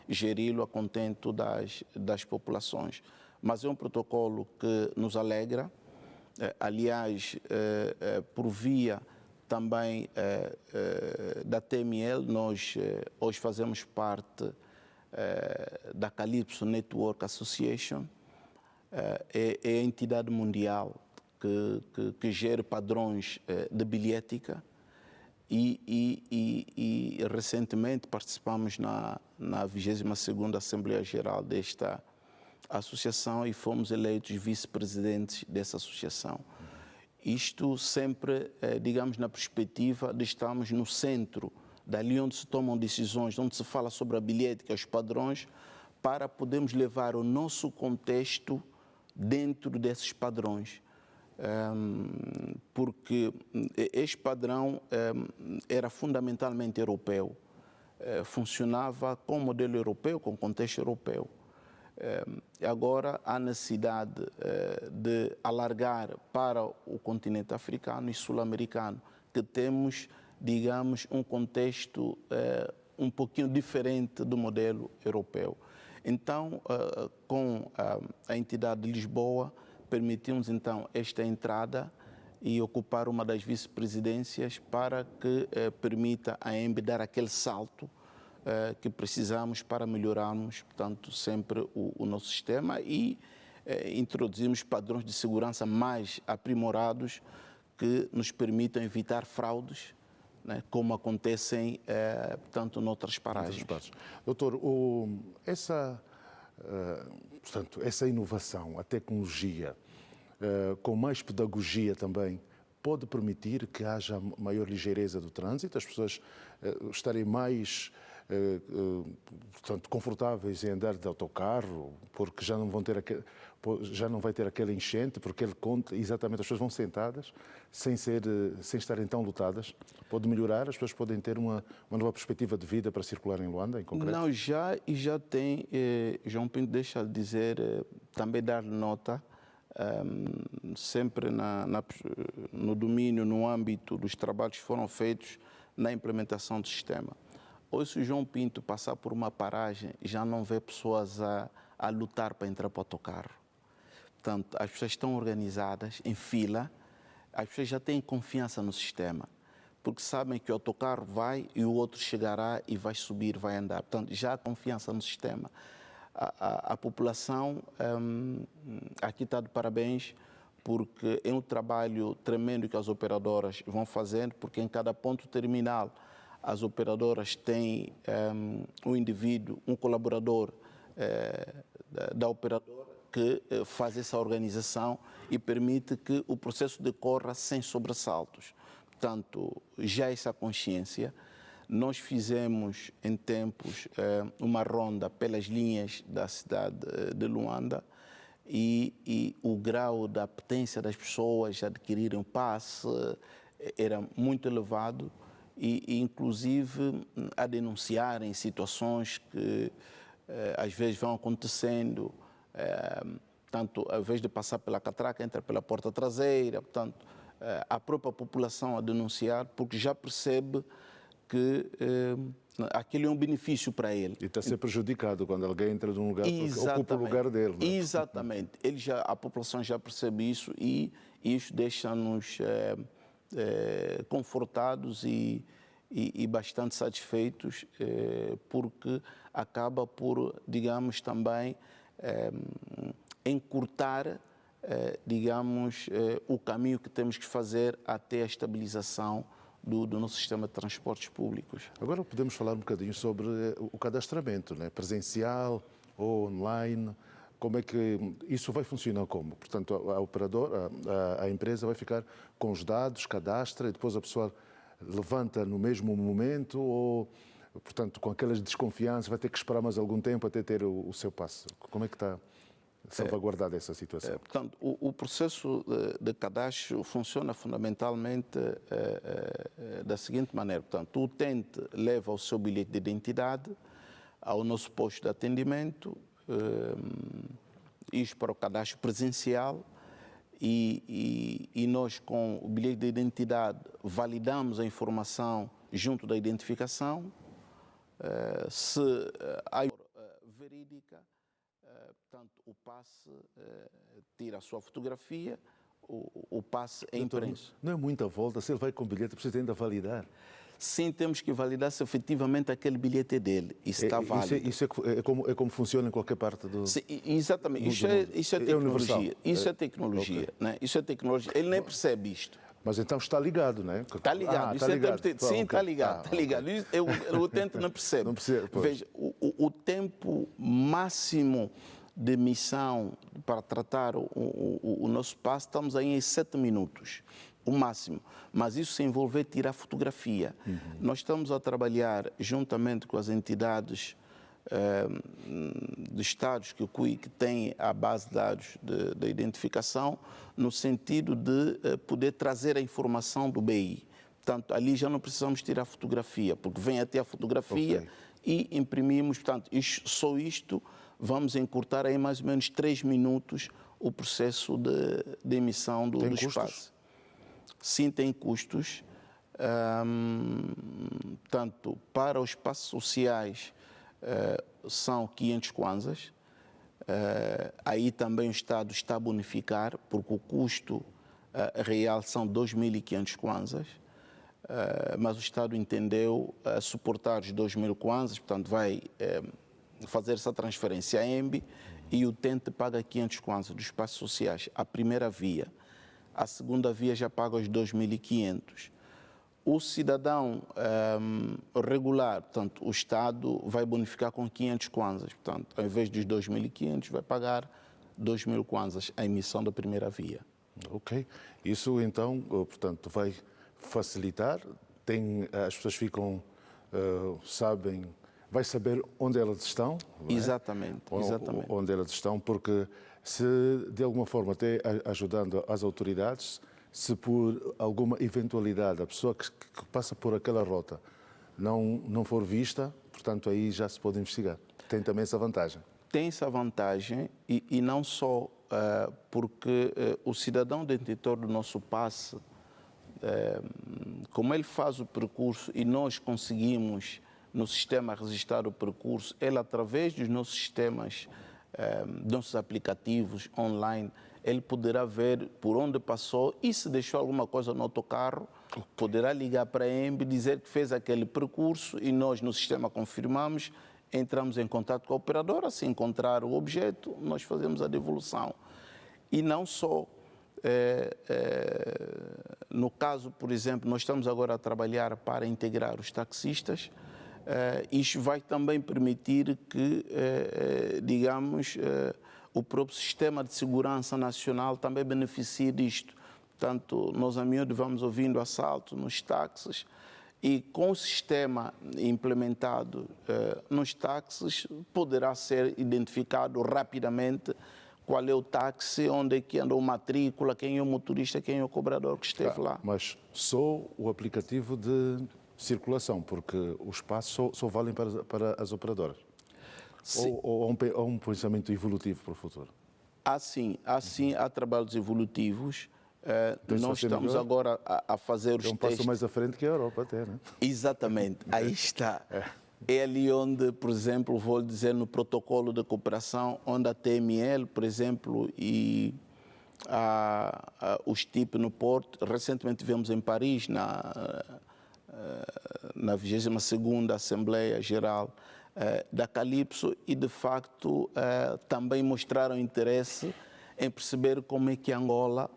[SPEAKER 2] geri-lo a contento das populações. Mas é um protocolo que nos alegra. Aliás, por via também da TML, nós hoje fazemos parte da Calypso Network Association, é a entidade mundial que gera padrões de bilhética e recentemente participamos na 22ª Assembleia Geral desta associação e fomos eleitos vice-presidentes dessa associação. Isto sempre, digamos, na perspectiva de estarmos no centro, dali onde se tomam decisões, onde se fala sobre a bilhética, os padrões, para podermos levar o nosso contexto dentro desses padrões. Porque este padrão era fundamentalmente europeu, funcionava com o modelo europeu, com o contexto europeu. Agora há necessidade de alargar para o continente africano e sul-americano, que temos, digamos, um contexto um pouquinho diferente do modelo europeu. Então, com a entidade de Lisboa, permitimos então esta entrada e ocupar uma das vice-presidências para que permita a EMB dar aquele salto que precisamos para melhorarmos, portanto, sempre o nosso sistema e introduzirmos padrões de segurança mais aprimorados que nos permitam evitar fraudes, né, como acontecem, portanto, noutras paragens.
[SPEAKER 1] Doutor, essa inovação, a tecnologia, com mais pedagogia também, pode permitir que haja maior ligeireza do trânsito, as pessoas estarem mais portanto, confortáveis em andar de autocarro, porque já não vai ter aquela enchente, porque ele conta exatamente, as pessoas vão sentadas, sem estarem tão lotadas. Pode melhorar, as pessoas podem ter uma nova perspectiva de vida para circular em Luanda, em concreto?
[SPEAKER 2] Não, já tem, João Pinto, deixa de dizer, também dar nota, sempre no domínio, no âmbito dos trabalhos que foram feitos na implementação do sistema. Hoje, se o João Pinto passar por uma paragem, já não vê pessoas a lutar para entrar para o autocarro. Portanto, as pessoas estão organizadas em fila, as pessoas já têm confiança no sistema, porque sabem que o autocarro vai e o outro chegará e vai subir, vai andar. Portanto, já há confiança no sistema. A população aqui está de parabéns, porque é um trabalho tremendo que as operadoras vão fazendo, porque em cada ponto terminal as operadoras têm um indivíduo, um colaborador da operadora que faz essa organização e permite que o processo decorra sem sobressaltos. Portanto, já essa consciência, nós fizemos em tempos uma ronda pelas linhas da cidade de Luanda e o grau da apetência das pessoas a adquirirem o passe era muito elevado e inclusive a denunciarem situações que às vezes vão acontecendo, tanto ao invés de passar pela catraca, entra pela porta traseira, portanto, a própria população a denunciar, porque já percebe que aquilo é um benefício para ele.
[SPEAKER 1] E está a ser prejudicado quando alguém entra num lugar porque ocupa o lugar dele. Não é?
[SPEAKER 2] Exatamente. A população já percebe isso e isso deixa-nos confortados e bastante satisfeitos, porque acaba por, digamos, também encurtar, digamos, o caminho que temos que fazer até a estabilização do nosso sistema de transportes públicos.
[SPEAKER 1] Agora podemos falar um bocadinho sobre o cadastramento, né? Presencial ou online. Como é que isso vai funcionar como? Portanto, a operadora, a empresa vai ficar com os dados, cadastra e depois a pessoa levanta no mesmo momento ou, portanto, com aquelas desconfianças, vai ter que esperar mais algum tempo até ter o seu passe? Como é que está salvaguardada essa situação?
[SPEAKER 2] Portanto, o processo de cadastro funciona fundamentalmente da seguinte maneira. Portanto, o utente leva o seu bilhete de identidade ao nosso posto de atendimento, isto para o cadastro presencial, e nós, com o bilhete de identidade, validamos a informação junto da identificação. Se há verídica, portanto, o passe tira a sua fotografia, o passe é impresso.
[SPEAKER 1] Não é muita volta, se ele vai com o bilhete, precisa ainda validar.
[SPEAKER 2] Sim, temos que validar se efetivamente aquele bilhete é dele e se está válido.
[SPEAKER 1] Isso é como funciona em qualquer parte do...
[SPEAKER 2] Sim, exatamente, isso é tecnologia. Isso é tecnologia, okay. Né? Isso é tecnologia. Ele nem percebe isto.
[SPEAKER 1] Mas então está ligado, não é?
[SPEAKER 2] Está ligado. Está ligado. Sim, está ligado. Está ligado. O utente não percebe.
[SPEAKER 1] Não percebe.
[SPEAKER 2] Veja, o tempo máximo de emissão para tratar o nosso passe, estamos aí em 7 minutos. O máximo, mas isso sem envolver tirar fotografia. Nós estamos a trabalhar juntamente com as entidades de estados que têm a base de dados de identificação, no sentido de poder trazer a informação do BI. Portanto, ali já não precisamos tirar fotografia, porque vem até a fotografia e imprimimos. Portanto, só isto vamos encurtar aí mais ou menos 3 minutos o processo de emissão do espaço. Sim, tem custos, tanto para os passos sociais são 500 kwanzas, aí também o Estado está a bonificar, porque o custo real são 2.500 kwanzas, mas o Estado entendeu suportar os 2.000 kwanzas, portanto vai fazer essa transferência à ENBI e o utente paga 500 kwanzas dos passos sociais, a primeira via. A segunda via já paga os 2.500. O cidadão regular, portanto, o Estado vai bonificar com 500 kwanzas. Portanto, ao invés dos 2.500, vai pagar 2.000 kwanzas a emissão da primeira via.
[SPEAKER 1] Ok. Isso, então, portanto, vai facilitar. As pessoas ficam, sabem, vai saber onde elas estão.
[SPEAKER 2] Exatamente, exatamente.
[SPEAKER 1] Onde elas estão, porque se de alguma forma até ajudando as autoridades, se por alguma eventualidade a pessoa que passa por aquela rota não for vista, portanto aí já se pode investigar. Tem também essa vantagem.
[SPEAKER 2] Tem essa vantagem e não só porque o cidadão detentor do nosso passe, como ele faz o percurso e nós conseguimos no sistema registrar o percurso, ele através dos nossos sistemas, nossos aplicativos online, ele poderá ver por onde passou e se deixou alguma coisa no autocarro, poderá ligar para a ENBI, dizer que fez aquele percurso e nós no sistema confirmamos, entramos em contato com a operadora, se encontrar o objeto, nós fazemos a devolução. E não só, no caso, por exemplo, nós estamos agora a trabalhar para integrar os taxistas. Isto vai também permitir que, digamos, o próprio sistema de segurança nacional também beneficia disto. Portanto, nós a miúdo vamos ouvindo assaltos nos táxis e com o sistema implementado nos táxis poderá ser identificado rapidamente qual é o táxi, onde é que andou a matrícula, quem é o motorista, quem é o cobrador que esteve lá.
[SPEAKER 1] Mas só o aplicativo de circulação, porque os passos só valem para as operadoras? Ou há um pensamento evolutivo para o futuro?
[SPEAKER 2] Há trabalhos evolutivos. Nós estamos agora a fazer os testes.
[SPEAKER 1] É um passo mais à frente que a Europa até, não é?
[SPEAKER 2] Exatamente, aí está. É ali onde, por exemplo, vou dizer no protocolo de cooperação, onde a TML, por exemplo, e os TIP no Porto, recentemente vimos em Paris, na 22ª Assembleia Geral da Calypso, e de facto também mostraram interesse em perceber como é que Angola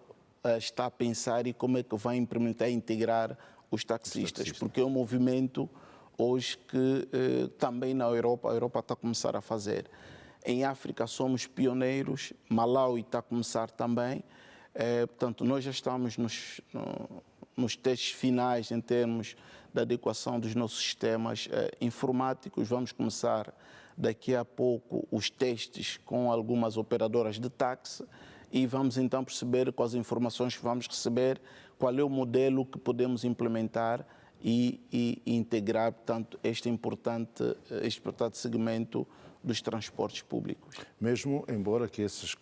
[SPEAKER 2] está a pensar e como é que vai implementar e integrar os taxistas, porque é um movimento hoje que também na Europa, a Europa está a começar a fazer. Em África somos pioneiros, Malawi está a começar também, portanto nós já estamos nos testes finais em termos da adequação dos nossos sistemas informáticos. Vamos começar daqui a pouco os testes com algumas operadoras de táxi e vamos então perceber, com as informações que vamos receber, qual é o modelo que podemos implementar e integrar, portanto, este importante segmento dos transportes públicos.
[SPEAKER 1] Mesmo embora que esses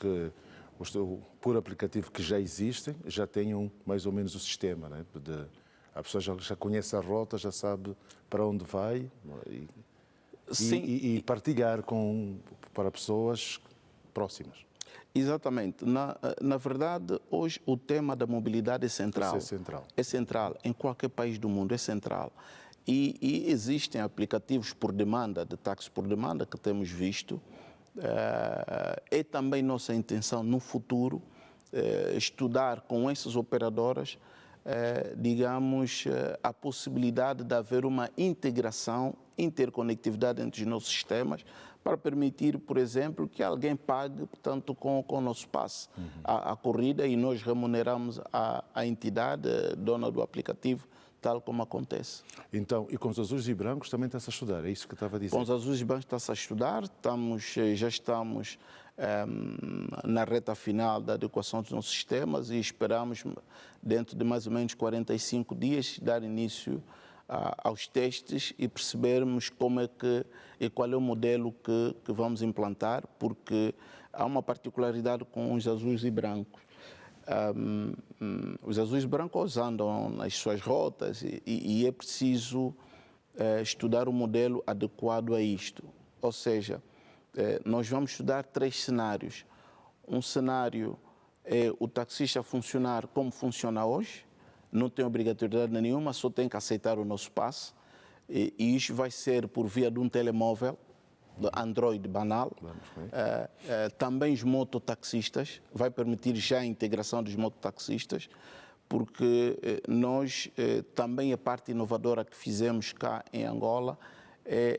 [SPEAKER 1] por aplicativo que já existem, já tenham mais ou menos o sistema, né? A pessoa já conhece a rota, já sabe para onde vai e partilhar para pessoas próximas.
[SPEAKER 2] Exatamente. Na verdade, hoje o tema da mobilidade é central. É central. Em qualquer país do mundo é central. E existem aplicativos por demanda, de táxi por demanda, que temos visto. É também nossa intenção, no futuro, estudar com essas operadoras, digamos, a possibilidade de haver uma integração, interconectividade entre os nossos sistemas, para permitir, por exemplo, que alguém pague, portanto, com o nosso passe a corrida e nós remuneramos a entidade dona do aplicativo, tal como acontece.
[SPEAKER 1] Então, e com os azuis e brancos também está-se a estudar, é isso que estava a dizer?
[SPEAKER 2] Com os azuis e brancos está-se a estudar, já estamos na reta final da adequação dos nossos sistemas e esperamos, dentro de mais ou menos 45 dias, dar início aos testes e percebermos como é que e qual é o modelo que vamos implantar, porque há uma particularidade com os azuis e brancos. Os azuis e brancos andam nas suas rotas e é preciso estudar um modelo adequado a isto. Ou seja, nós vamos estudar 3 cenários. Um cenário é o taxista funcionar como funciona hoje, não tem obrigatoriedade nenhuma, só tem que aceitar o nosso passe. E isso vai ser por via de um telemóvel, de Android banal. Também os mototaxistas, vai permitir já a integração dos mototaxistas, porque nós também a parte inovadora que fizemos cá em Angola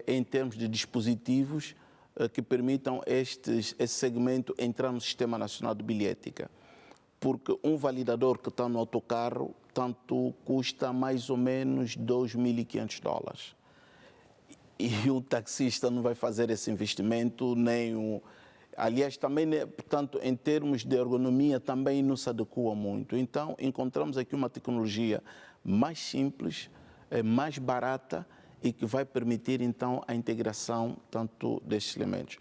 [SPEAKER 2] em termos de dispositivos que permitam esse segmento entrar no Sistema Nacional de Bilhética. Porque um validador que está no autocarro, tanto custa mais ou menos $2.500. E o taxista não vai fazer esse investimento, aliás, também, portanto, em termos de ergonomia, também não se adequa muito. Então, encontramos aqui uma tecnologia mais simples, mais barata e que vai permitir, então, a integração, tanto destes elementos.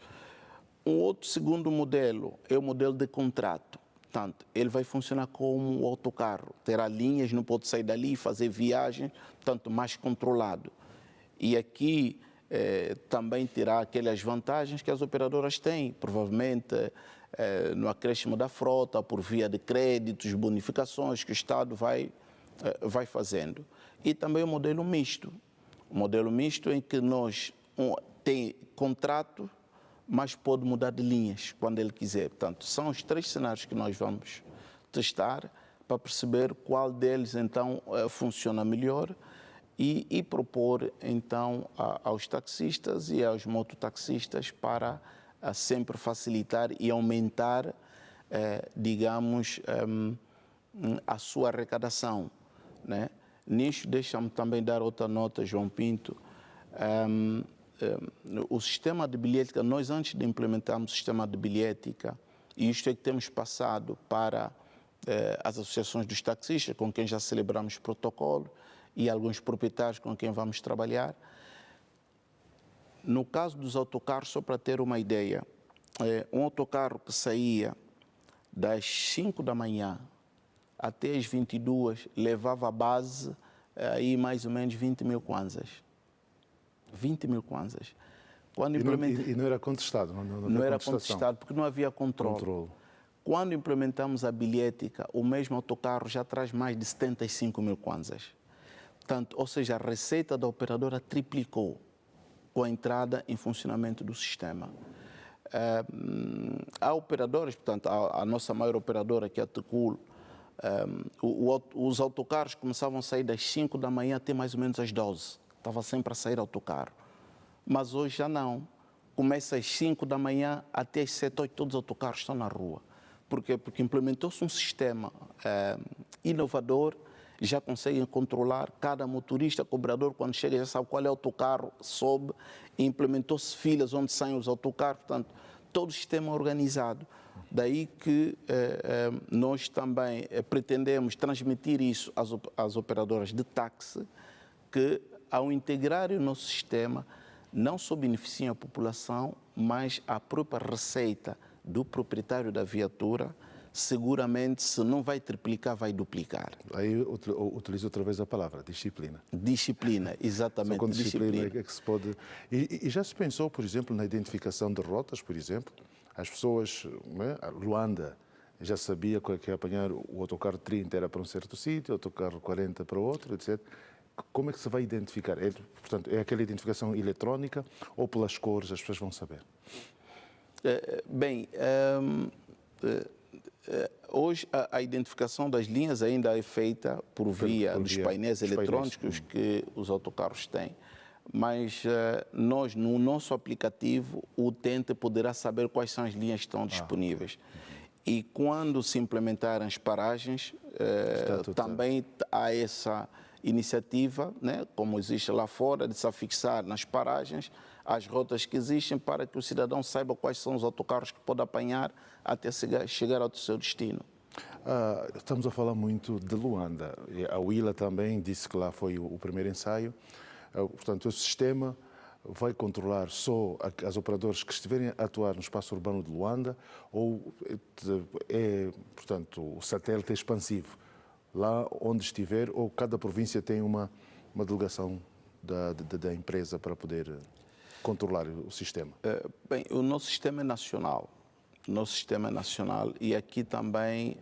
[SPEAKER 2] Um outro segundo modelo é o modelo de contrato. Portanto, ele vai funcionar como um autocarro, terá linhas, não pode sair dali e fazer viagem, portanto, mais controlado. E aqui também terá aquelas vantagens que as operadoras têm, provavelmente no acréscimo da frota, por via de créditos, bonificações que o Estado vai fazendo. E também o modelo misto em que nós tem contrato, mas pode mudar de linhas quando ele quiser. Portanto, são os 3 cenários que nós vamos testar para perceber qual deles, então, funciona melhor e propor, então, aos taxistas e aos mototaxistas para a sempre facilitar e aumentar, digamos, a sua arrecadação, né? Nisto, deixa-me também dar outra nota, João Pinto. O sistema de bilhética, nós antes de implementarmos o sistema de bilhética, e isto é que temos passado para as associações dos taxistas, com quem já celebramos protocolo, e alguns proprietários com quem vamos trabalhar. No caso dos autocarros, só para ter uma ideia, um autocarro que saía das 5 da manhã até as 22, levava a base aí mais ou menos 20 mil kwanzas. 20 mil kwanzas. Quando
[SPEAKER 1] e não era contestado?
[SPEAKER 2] Não era contestado, porque não havia controle. Quando implementamos a bilhética, o mesmo autocarro já traz mais de 75 mil kwanzas. Portanto, ou seja, a receita da operadora triplicou com a entrada em funcionamento do sistema. Há operadoras, portanto, a nossa maior operadora, que é a Tecul, os autocarros começavam a sair das 5 da manhã até mais ou menos às 12. Estava sempre a sair autocarro. Mas hoje já não. Começa às 5 da manhã até às 7, 8, todos os autocarros estão na rua. Por quê? Porque implementou-se um sistema inovador, já conseguem controlar cada motorista, cobrador, quando chega já sabe qual é o autocarro, sobe, e implementou-se filas onde saem os autocarros, portanto, todo o sistema organizado. Daí que nós também pretendemos transmitir isso às operadoras de táxi, que ao integrar o nosso sistema, não só beneficiam a população, mas a própria receita do proprietário da viatura, seguramente, se não vai triplicar, vai duplicar.
[SPEAKER 1] Aí utilizo outra vez a palavra, disciplina.
[SPEAKER 2] Disciplina, exatamente.
[SPEAKER 1] Só com disciplina é que se pode... E já se pensou, por exemplo, na identificação de rotas, por exemplo? As pessoas, né? Luanda já sabia que apanhar o autocarro 30 era para um certo sítio, o autocarro 40 para outro, etc. Como é que se vai identificar? Portanto, é aquela identificação eletrónica ou pelas cores as pessoas vão saber?
[SPEAKER 2] Hoje a identificação das linhas ainda é feita por via dos painéis eletrónicos que os autocarros têm. Mas nós, no nosso aplicativo, o utente poderá saber quais são as linhas que estão disponíveis. E quando se implementarem as paragens, também há essa iniciativa, né, como existe lá fora, de se afixar nas paragens as rotas que existem para que o cidadão saiba quais são os autocarros que pode apanhar até chegar ao seu destino.
[SPEAKER 1] Estamos a falar muito de Luanda. A Willa também disse que lá foi o primeiro ensaio. Portanto, o sistema vai controlar só as operadoras que estiverem a atuar no espaço urbano de Luanda ou portanto, o satélite é expansivo? Lá onde estiver, ou cada província tem uma delegação da empresa para poder controlar o sistema?
[SPEAKER 2] Bem, o nosso sistema é nacional. O nosso sistema é nacional e aqui também,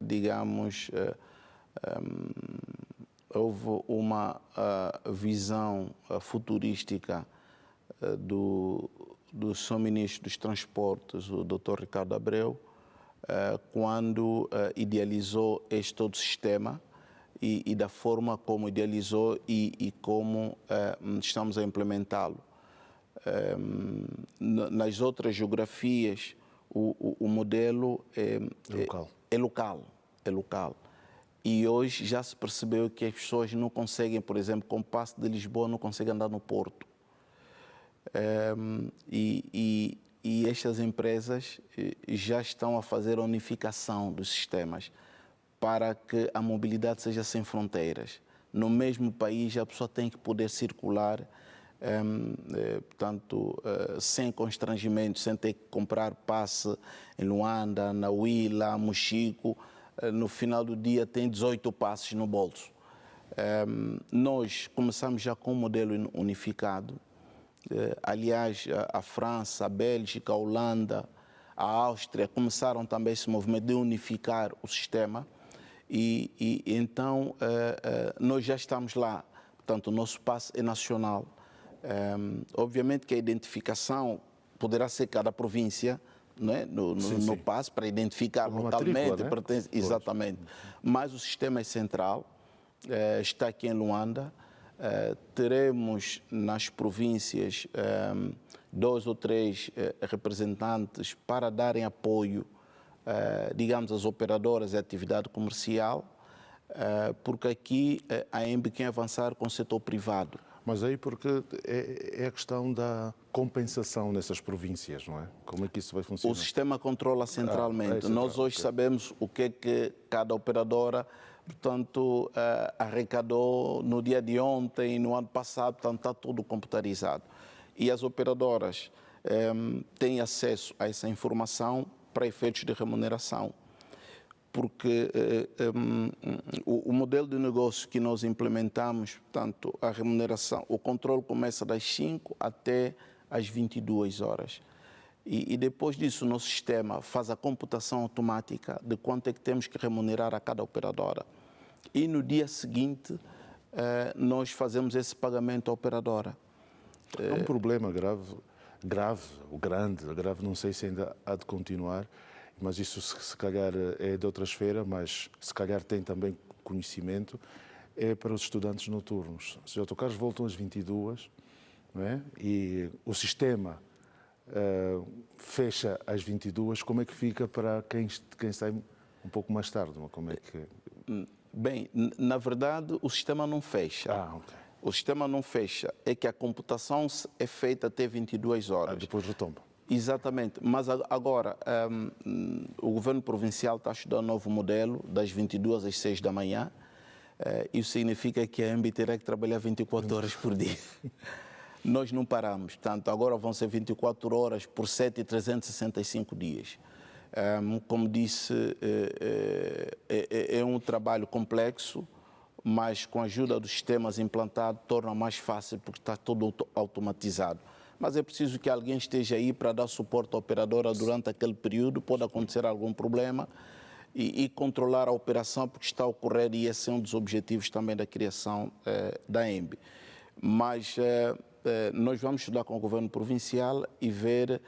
[SPEAKER 2] digamos, houve uma visão futurística do Sr. Ministro dos Transportes, o Dr. Ricardo Abreu, quando idealizou este todo sistema e da forma como idealizou e como estamos a implementá-lo. Nas outras geografias, o modelo é local. E hoje já se percebeu que as pessoas não conseguem, por exemplo, com o passe de Lisboa, não conseguem andar no Porto. E estas empresas já estão a fazer a unificação dos sistemas para que a mobilidade seja sem fronteiras. No mesmo país, a pessoa tem que poder circular, portanto, sem constrangimento, sem ter que comprar passe em Luanda, na Willa, Mochico. No final do dia tem 18 passes no bolso. Nós começamos já com um modelo unificado. Aliás, a França, a Bélgica, a Holanda, a Áustria começaram também esse movimento de unificar o sistema e então nós já estamos lá. Portanto, o nosso passe é nacional. Obviamente que a identificação poderá ser cada província, não é? no passe, para identificar localmente, né? Pertence, exatamente. Mas o sistema é central, está aqui em Luanda. Teremos nas províncias 2 ou 3 representantes para darem apoio, digamos, às operadoras de atividade comercial, porque aqui a EMB quer avançar com o setor privado.
[SPEAKER 1] Mas aí porque é a questão da compensação nessas províncias, não é? Como é que isso vai funcionar?
[SPEAKER 2] O sistema controla centralmente. Nós hoje sabemos o que é que cada operadora, portanto, arrecadou no dia de ontem, no ano passado, portanto, está tudo computarizado. E as operadoras têm acesso a essa informação para efeitos de remuneração. Porque o modelo de negócio que nós implementamos, portanto, a remuneração, o controle começa das 5 até às 22 horas. E depois disso, o nosso sistema faz a computação automática de quanto é que temos que remunerar a cada operadora. E no dia seguinte, nós fazemos esse pagamento à operadora.
[SPEAKER 1] É um problema grave, não sei se ainda há de continuar, mas isso se calhar é de outra esfera, mas se calhar tem também conhecimento, é para os estudantes noturnos. Os autocarros voltam às 22, não é? E o sistema fecha às 22, como é que fica para quem sai um pouco mais tarde? Como é que...
[SPEAKER 2] Bem, na verdade, o sistema não fecha.
[SPEAKER 1] Ok.
[SPEAKER 2] O sistema não fecha, é que a computação é feita até 22 horas.
[SPEAKER 1] Depois retoma.
[SPEAKER 2] Exatamente, mas agora o governo provincial está a estudar um novo modelo das 22 às 6 da manhã. Isso significa que a EMB terá que trabalhar 24 horas por dia. Nós não paramos, portanto, agora vão ser 24 horas por 7 e 365 dias. Como disse, é um trabalho complexo, mas com a ajuda dos sistemas implantados torna mais fácil porque está tudo automatizado. Mas é preciso que alguém esteja aí para dar suporte à operadora durante aquele período, pode acontecer algum problema, e controlar a operação, porque está a ocorrer, e esse é um dos objetivos também da criação da EMB. Mas nós vamos estudar com o governo provincial e ver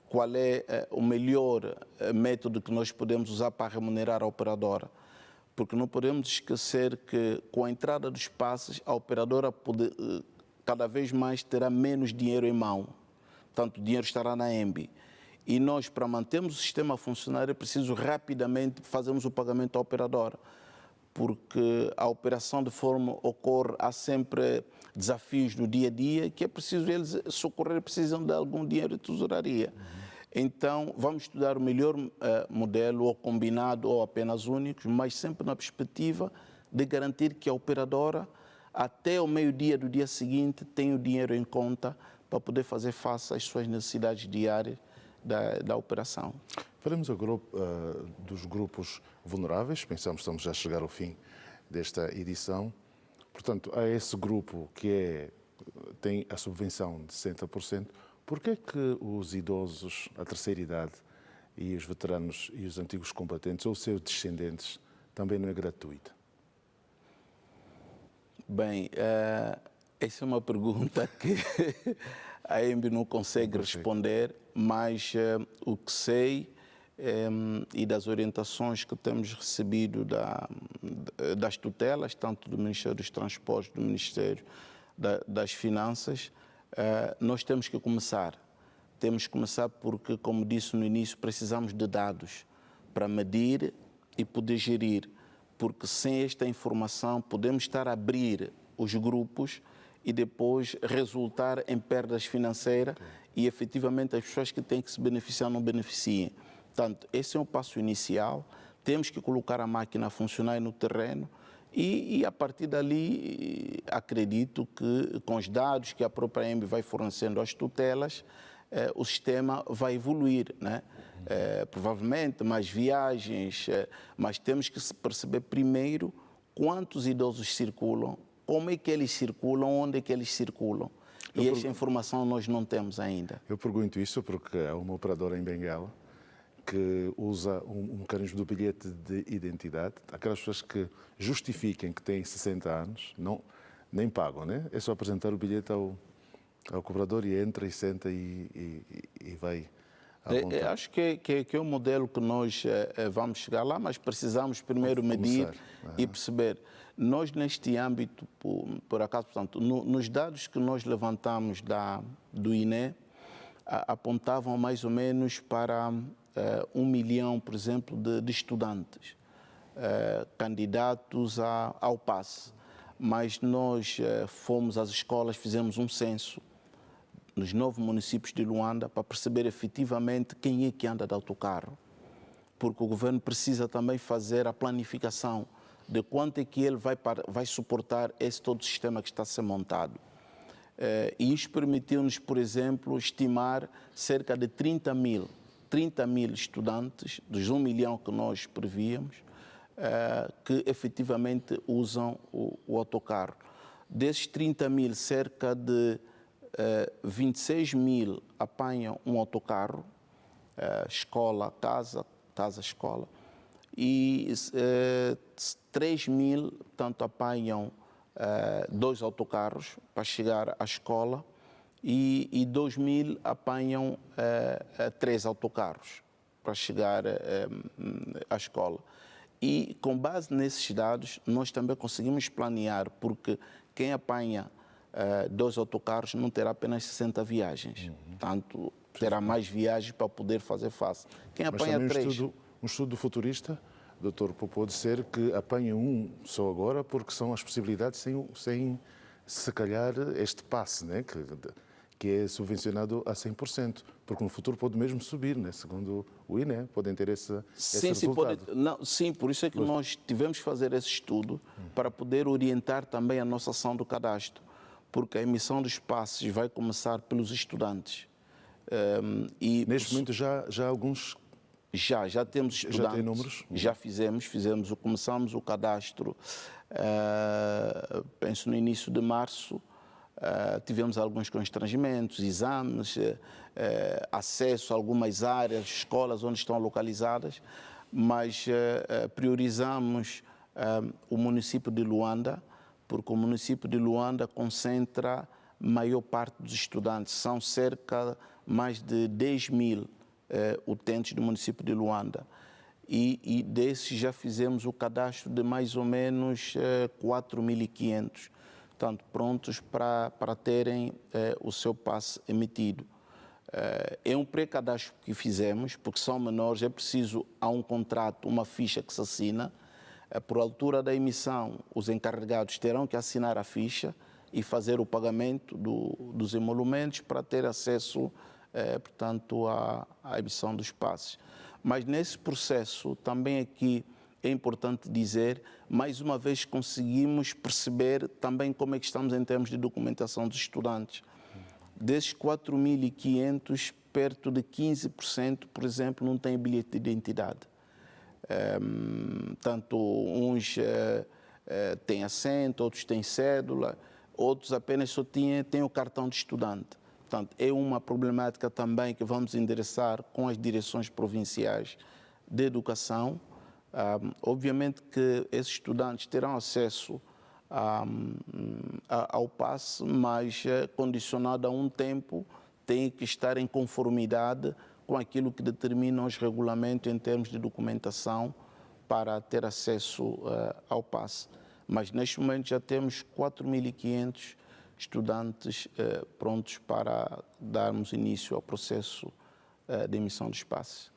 [SPEAKER 2] qual é o melhor método que nós podemos usar para remunerar a operadora. Porque não podemos esquecer que, com a entrada dos passes, a operadora cada vez mais terá menos dinheiro em mão. Portanto, o dinheiro estará na EMB. E nós, para mantermos o sistema a funcionar, é preciso rapidamente fazermos o pagamento à operadora. Porque a operação de forma ocorre, há sempre desafios no dia a dia, que é preciso eles socorrer, precisam de algum dinheiro de tesouraria. Então, vamos estudar o melhor modelo, ou combinado, ou apenas únicos, mas sempre na perspectiva de garantir que a operadora, até o meio-dia do dia seguinte, tem o dinheiro em conta para poder fazer face às suas necessidades diárias da operação.
[SPEAKER 1] Falamos agora dos grupos vulneráveis, pensamos que estamos já a chegar ao fim desta edição. Portanto, há esse grupo que tem a subvenção de 60%. Por que é que os idosos, a terceira idade, e os veteranos e os antigos combatentes, ou os seus descendentes, também não é gratuita?
[SPEAKER 2] Bem, essa é uma pergunta que a EMB não consegue responder, mas o que sei e das orientações que temos recebido das tutelas, tanto do Ministério dos Transportes, do Ministério das Finanças, nós temos que começar. Temos que começar porque, como disse no início, precisamos de dados para medir e poder gerir. Porque sem esta informação podemos estar a abrir os grupos e depois resultar em perdas financeiras e efetivamente as pessoas que têm que se beneficiar não beneficiem. Portanto, esse é um passo inicial, temos que colocar a máquina a funcionar no terreno e a partir dali acredito que com os dados que a própria EMB vai fornecendo às tutelas, o sistema vai evoluir, né? Provavelmente mais viagens, mas temos que perceber primeiro quantos idosos circulam, como é que eles circulam, onde é que eles circulam. E esta informação nós não temos ainda.
[SPEAKER 1] Eu pergunto isso porque há uma operadora em Benguela que usa um mecanismo do bilhete de identidade. Aquelas pessoas que justifiquem que têm 60 anos, nem pagam, né? É só apresentar o bilhete ao cobrador e entra e senta e vai
[SPEAKER 2] Acho que é um modelo que nós vamos chegar lá, mas precisamos primeiro medir e perceber. Nós, neste âmbito, por acaso, portanto, nos dados que nós levantamos do INE, apontavam mais ou menos para 1 milhão, por exemplo, de estudantes candidatos ao passe. Mas nós fomos às escolas, fizemos um censo nos 9 municípios de Luanda para perceber efetivamente quem é que anda de autocarro, porque o governo precisa também fazer a planificação de quanto é que ele vai suportar todo o sistema que está a ser montado. E isso permitiu-nos, por exemplo, estimar cerca de 30 mil estudantes, dos 1 milhão que nós prevíamos, que efetivamente usam o autocarro. Desses 30 mil, cerca de 26 mil apanham um autocarro, escola, casa, escola, e 3 mil, portanto, apanham 2 autocarros para chegar à escola e 2 mil apanham 3 autocarros para chegar à escola. E com base nesses dados, nós também conseguimos planear, porque quem apanha 2 autocarros não terá apenas 60 viagens, portanto, terá mais viagens para poder fazer face. Quem apanha 3...
[SPEAKER 1] Um estudo futurista, Dr. pode ser que apanhem um só agora, porque são as possibilidades sem se calhar, este passe, né? que é subvencionado a 100%, porque no futuro pode mesmo subir, né? Segundo o INE, podem ter esse resultado.
[SPEAKER 2] Sim, por isso é que nós tivemos que fazer esse estudo para poder orientar também a nossa ação do cadastro, porque a emissão dos passes vai começar pelos estudantes.
[SPEAKER 1] Neste momento já alguns...
[SPEAKER 2] Já temos estudantes.
[SPEAKER 1] Já tem números?
[SPEAKER 2] Já começamos o cadastro, penso no início de março. Tivemos alguns constrangimentos, exames, acesso a algumas áreas, escolas onde estão localizadas, mas priorizamos o município de Luanda, porque o município de Luanda concentra maior parte dos estudantes, são cerca mais de 10 mil utentes do município de Luanda. E desses já fizemos o cadastro de mais ou menos 4.500, portanto, prontos para terem o seu passe emitido. É um pré-cadastro que fizemos, porque são menores, é preciso, há um contrato, uma ficha que se assina. Por altura da emissão, os encarregados terão que assinar a ficha e fazer o pagamento dos emolumentos para ter acesso, portanto, à emissão dos passes. Mas nesse processo, também aqui é importante dizer, mais uma vez conseguimos perceber também como é que estamos em termos de documentação dos estudantes. Desses 4.500, perto de 15%, por exemplo, não têm bilhete de identidade. Tanto uns têm assento, outros têm cédula, outros apenas só têm o cartão de estudante. Portanto, é uma problemática também que vamos endereçar com as direções provinciais de educação. Obviamente que esses estudantes terão acesso ao passe, mas condicionado a um tempo, tem que estar em conformidade com aquilo que determinam os regulamentos em termos de documentação para ter acesso ao passe. Mas neste momento já temos 4.500 estudantes prontos para darmos início ao processo de emissão dos passes.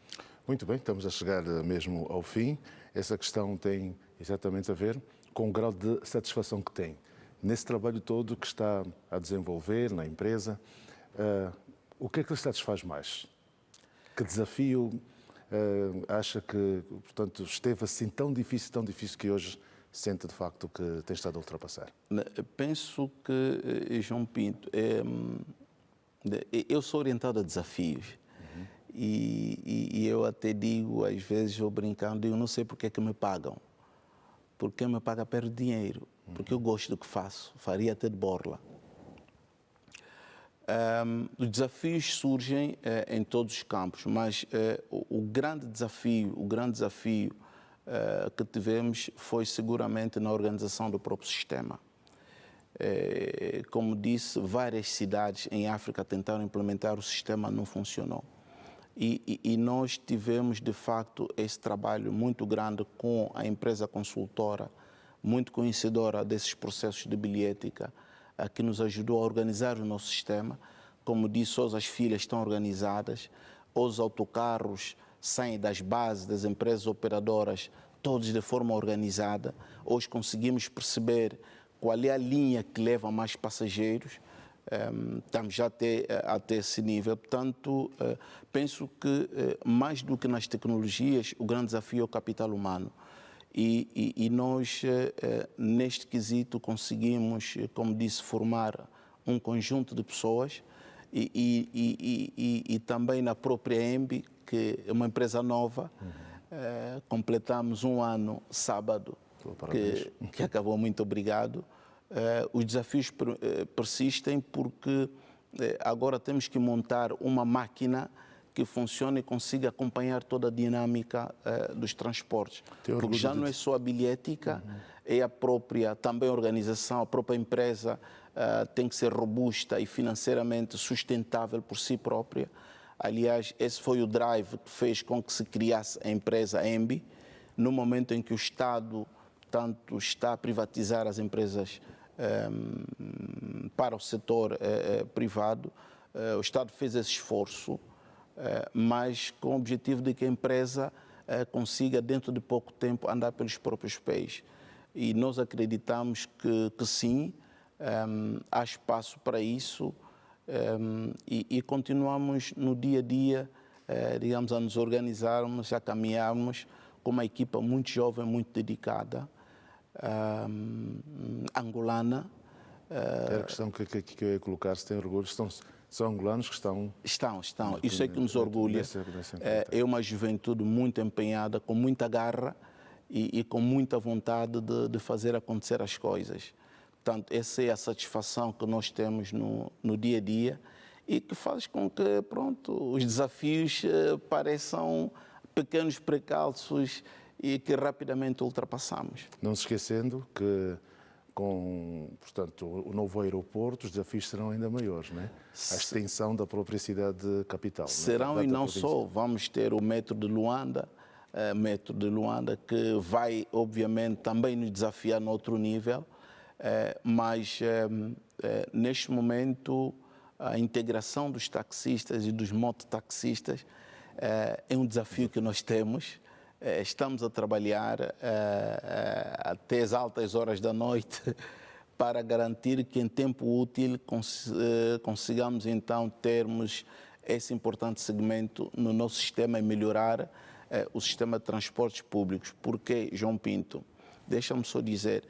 [SPEAKER 1] Muito bem, estamos a chegar mesmo ao fim. Essa questão tem exatamente a ver com o grau de satisfação que tem. Nesse trabalho todo que está a desenvolver na empresa, o que é que lhe satisfaz mais? Que desafio acha que, portanto, esteve assim tão difícil que hoje sente de facto que tem estado a ultrapassar?
[SPEAKER 2] Penso que, João Pinto, eu sou orientado a desafios. E eu até digo, às vezes vou brincando, digo, não sei porque é que me pagam. Porque me paga perto dinheiro, porque eu gosto do que faço, faria até de borla. Os desafios surgem em todos os campos, mas o grande desafio que tivemos foi seguramente na organização do próprio sistema. Como disse, várias cidades em África tentaram implementar o sistema, não funcionou. E nós tivemos, de facto, esse trabalho muito grande com a empresa consultora, muito conhecedora desses processos de bilhética, que nos ajudou a organizar o nosso sistema. Como disse, hoje as filas estão organizadas, os autocarros saem das bases das empresas operadoras, todos de forma organizada. Hoje conseguimos perceber qual é a linha que leva mais passageiros. Estamos já até esse nível. Portanto, penso que mais do que nas tecnologias, o grande desafio é o capital humano. E nós, neste quesito, conseguimos, como disse, formar um conjunto de pessoas e também na própria EMBI, que é uma empresa nova, completamos um ano sábado, que acabou. Muito obrigado. Os desafios persistem porque agora temos que montar uma máquina que funcione e consiga acompanhar toda a dinâmica dos transportes. Porque já não é só a bilhética, é a própria também a organização, a própria empresa tem que ser robusta e financeiramente sustentável por si própria. Aliás, esse foi o drive que fez com que se criasse a empresa EMBI, no momento em que o Estado tanto está a privatizar as empresas para o setor privado. O Estado fez esse esforço, mas com o objetivo de que a empresa consiga, dentro de pouco tempo, andar pelos próprios pés. E nós acreditamos que sim, há espaço para isso, e continuamos no dia a dia, digamos, a nos organizarmos, a caminharmos com uma equipa muito jovem, muito dedicada, angolana.
[SPEAKER 1] Era a questão que eu ia colocar, se tem orgulho. São angolanos que estão...
[SPEAKER 2] Estão. Isso é que nos orgulha. É uma juventude muito empenhada, com muita garra e com muita vontade de fazer acontecer as coisas. Portanto, essa é a satisfação que nós temos no dia a dia e que faz com que, pronto, os desafios pareçam pequenos precalços e que rapidamente ultrapassamos.
[SPEAKER 1] Não se esquecendo que com, portanto, o novo aeroporto, os desafios serão ainda maiores, não é? A extensão da própria cidade capital.
[SPEAKER 2] Serão, e não só. Vamos ter o metro de Luanda, que vai, obviamente, também nos desafiar noutro nível, mas neste momento a integração dos taxistas e dos mototaxistas é um desafio que nós temos. Estamos a trabalhar até as altas horas da noite para garantir que em tempo útil consigamos então termos esse importante segmento no nosso sistema e melhorar o sistema de transportes públicos. Porque, João Pinto, deixa-me só dizer,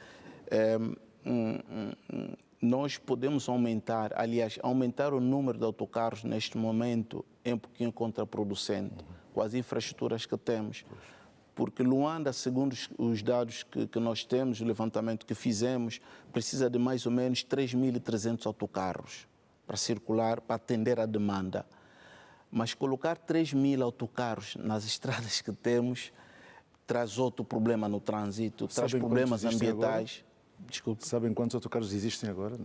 [SPEAKER 2] nós podemos aumentar o número de autocarros neste momento é um pouquinho contraproducente com as infraestruturas que temos. Porque Luanda, segundo os dados que nós temos, o levantamento que fizemos, precisa de mais ou menos 3.300 autocarros para circular, para atender à demanda. Mas colocar 3.000 autocarros nas estradas que temos traz outro problema no trânsito, traz problemas ambientais. Desculpe.
[SPEAKER 1] Sabem quantos autocarros existem agora?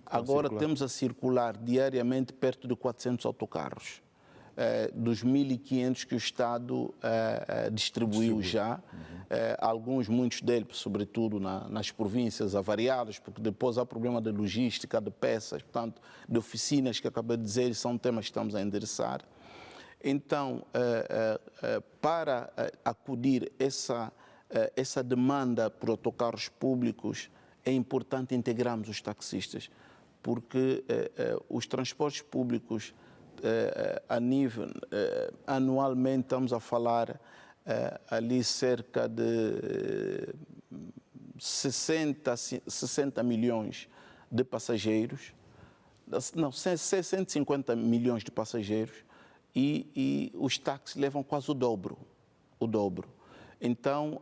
[SPEAKER 2] Agora temos a circular diariamente perto de 400 autocarros. Dos 1.500 que o Estado distribuiu já, muitos deles, sobretudo nas províncias avariadas, porque depois há problema de logística, de peças, portanto, de oficinas, que acabei de dizer, são temas que estamos a endereçar. Então, para acudir essa demanda por autocarros públicos, é importante integrarmos os taxistas, porque os transportes públicos, anualmente estamos a falar ali cerca de 60 milhões de passageiros, não, 150 milhões de passageiros, e os táxis levam quase o dobro. Então,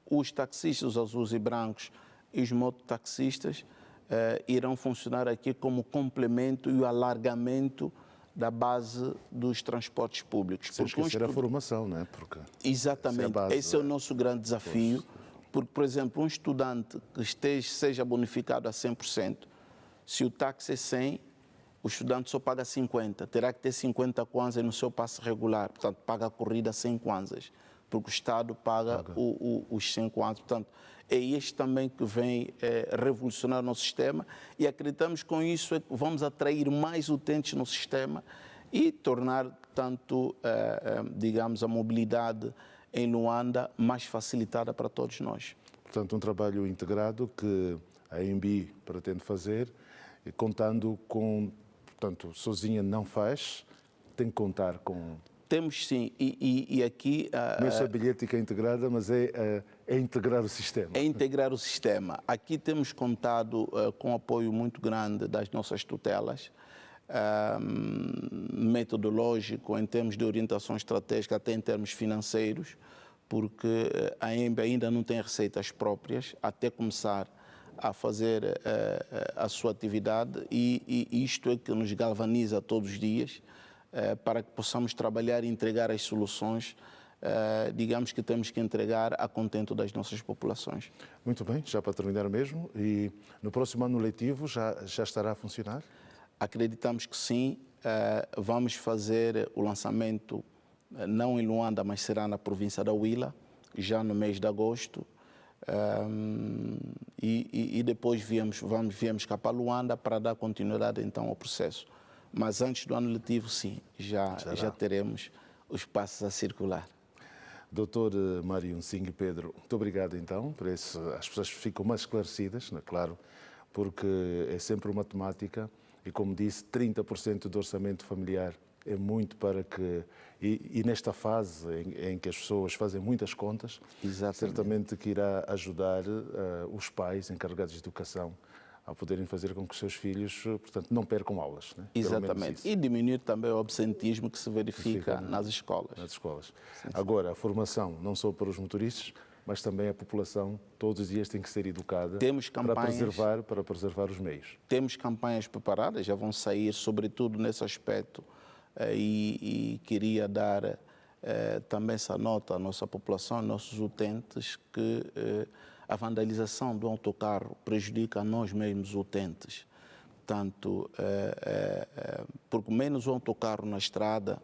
[SPEAKER 2] os taxistas, os azuis e brancos e os mototaxistas irão funcionar aqui como complemento e o alargamento da base dos transportes públicos.
[SPEAKER 1] Sem esquecer a formação, não é? Porque
[SPEAKER 2] exatamente, esse é o nosso grande desafio, porque, por exemplo, um estudante que seja bonificado a 100%, se o táxi é 100%, o estudante só paga 50, terá que ter 50 kwanzas no seu passe regular, portanto, paga a corrida 100 kwanzas, porque o Estado paga os 100 kwanzas. Portanto, é este também que vem revolucionar o nosso sistema e acreditamos que com isso é que vamos atrair mais utentes no sistema e tornar, tanto, digamos, a mobilidade em Luanda mais facilitada para todos nós.
[SPEAKER 1] Portanto, um trabalho integrado que a ANB pretende fazer, contando com, portanto, sozinha não faz, tem que contar com...
[SPEAKER 2] Temos sim, e aqui...
[SPEAKER 1] Não é só a bilhética integrada, mas é integrar o sistema.
[SPEAKER 2] É integrar o sistema. Aqui temos contado com apoio muito grande das nossas tutelas, metodológico, em termos de orientação estratégica, até em termos financeiros, porque a ANB ainda não tem receitas próprias, até começar a fazer a sua atividade, e isto é que nos galvaniza todos os dias, para que possamos trabalhar e entregar as soluções, digamos que temos que entregar a contento das nossas populações.
[SPEAKER 1] Muito bem, já para terminar mesmo, e no próximo ano letivo já estará a funcionar?
[SPEAKER 2] Acreditamos que sim, vamos fazer o lançamento, não em Luanda, mas será na província da Huila, já no mês de agosto, e depois viemos cá para Luanda para dar continuidade então ao processo. Mas antes do ano letivo, sim, já teremos os passos a circular.
[SPEAKER 1] Doutor Mário Nsingue Pedro, muito obrigado então, por esse, as pessoas ficam mais esclarecidas, né, claro, porque é sempre uma temática e, como disse, 30% do orçamento familiar é muito para que, e nesta fase em que as pessoas fazem muitas contas, certamente que irá ajudar os pais encarregados de educação a poderem fazer com que os seus filhos, portanto, não percam aulas. Né?
[SPEAKER 2] Exatamente. E diminuir também o absentismo que se verifica nas escolas.
[SPEAKER 1] Nas escolas. Sim. Agora, a formação, não só para os motoristas, mas também a população, todos os dias tem que ser educada para preservar os meios.
[SPEAKER 2] Temos campanhas preparadas, já vão sair, sobretudo nesse aspecto, e queria dar também essa nota à nossa população, aos nossos utentes, que a vandalização do autocarro prejudica a nós mesmos utentes. Portanto, porque menos um autocarro na estrada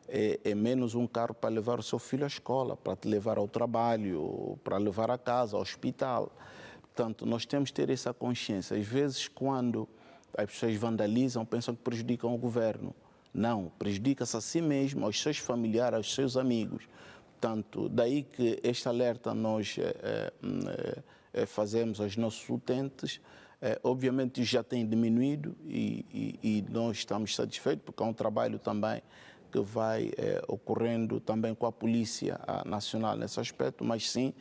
[SPEAKER 2] é menos um carro para levar o seu filho à escola, para te levar ao trabalho, para levar a casa, ao hospital. Portanto, nós temos que ter essa consciência. Às vezes, quando as pessoas vandalizam, pensam que prejudicam o governo. Não, prejudica-se a si mesmo, aos seus familiares, aos seus amigos. Portanto, daí que este alerta nós fazemos aos nossos utentes. Obviamente já tem diminuído e nós estamos satisfeitos, porque é um trabalho também que vai ocorrendo também com a Polícia Nacional nesse aspecto, mas sim,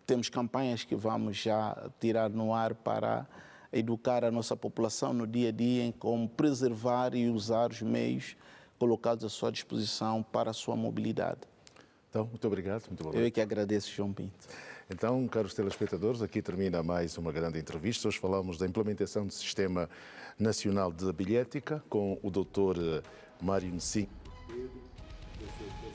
[SPEAKER 2] temos campanhas que vamos já tirar no ar para educar a nossa população no dia a dia em como preservar e usar os meios colocados à sua disposição para a sua mobilidade.
[SPEAKER 1] Então, muito obrigado. Muito boa noite.
[SPEAKER 2] Eu é que agradeço, João Pinto.
[SPEAKER 1] Então, caros telespectadores, aqui termina mais uma grande entrevista. Hoje falamos da implementação do Sistema Nacional de Bilhética com o Dr. Mário Nsingue Pedro.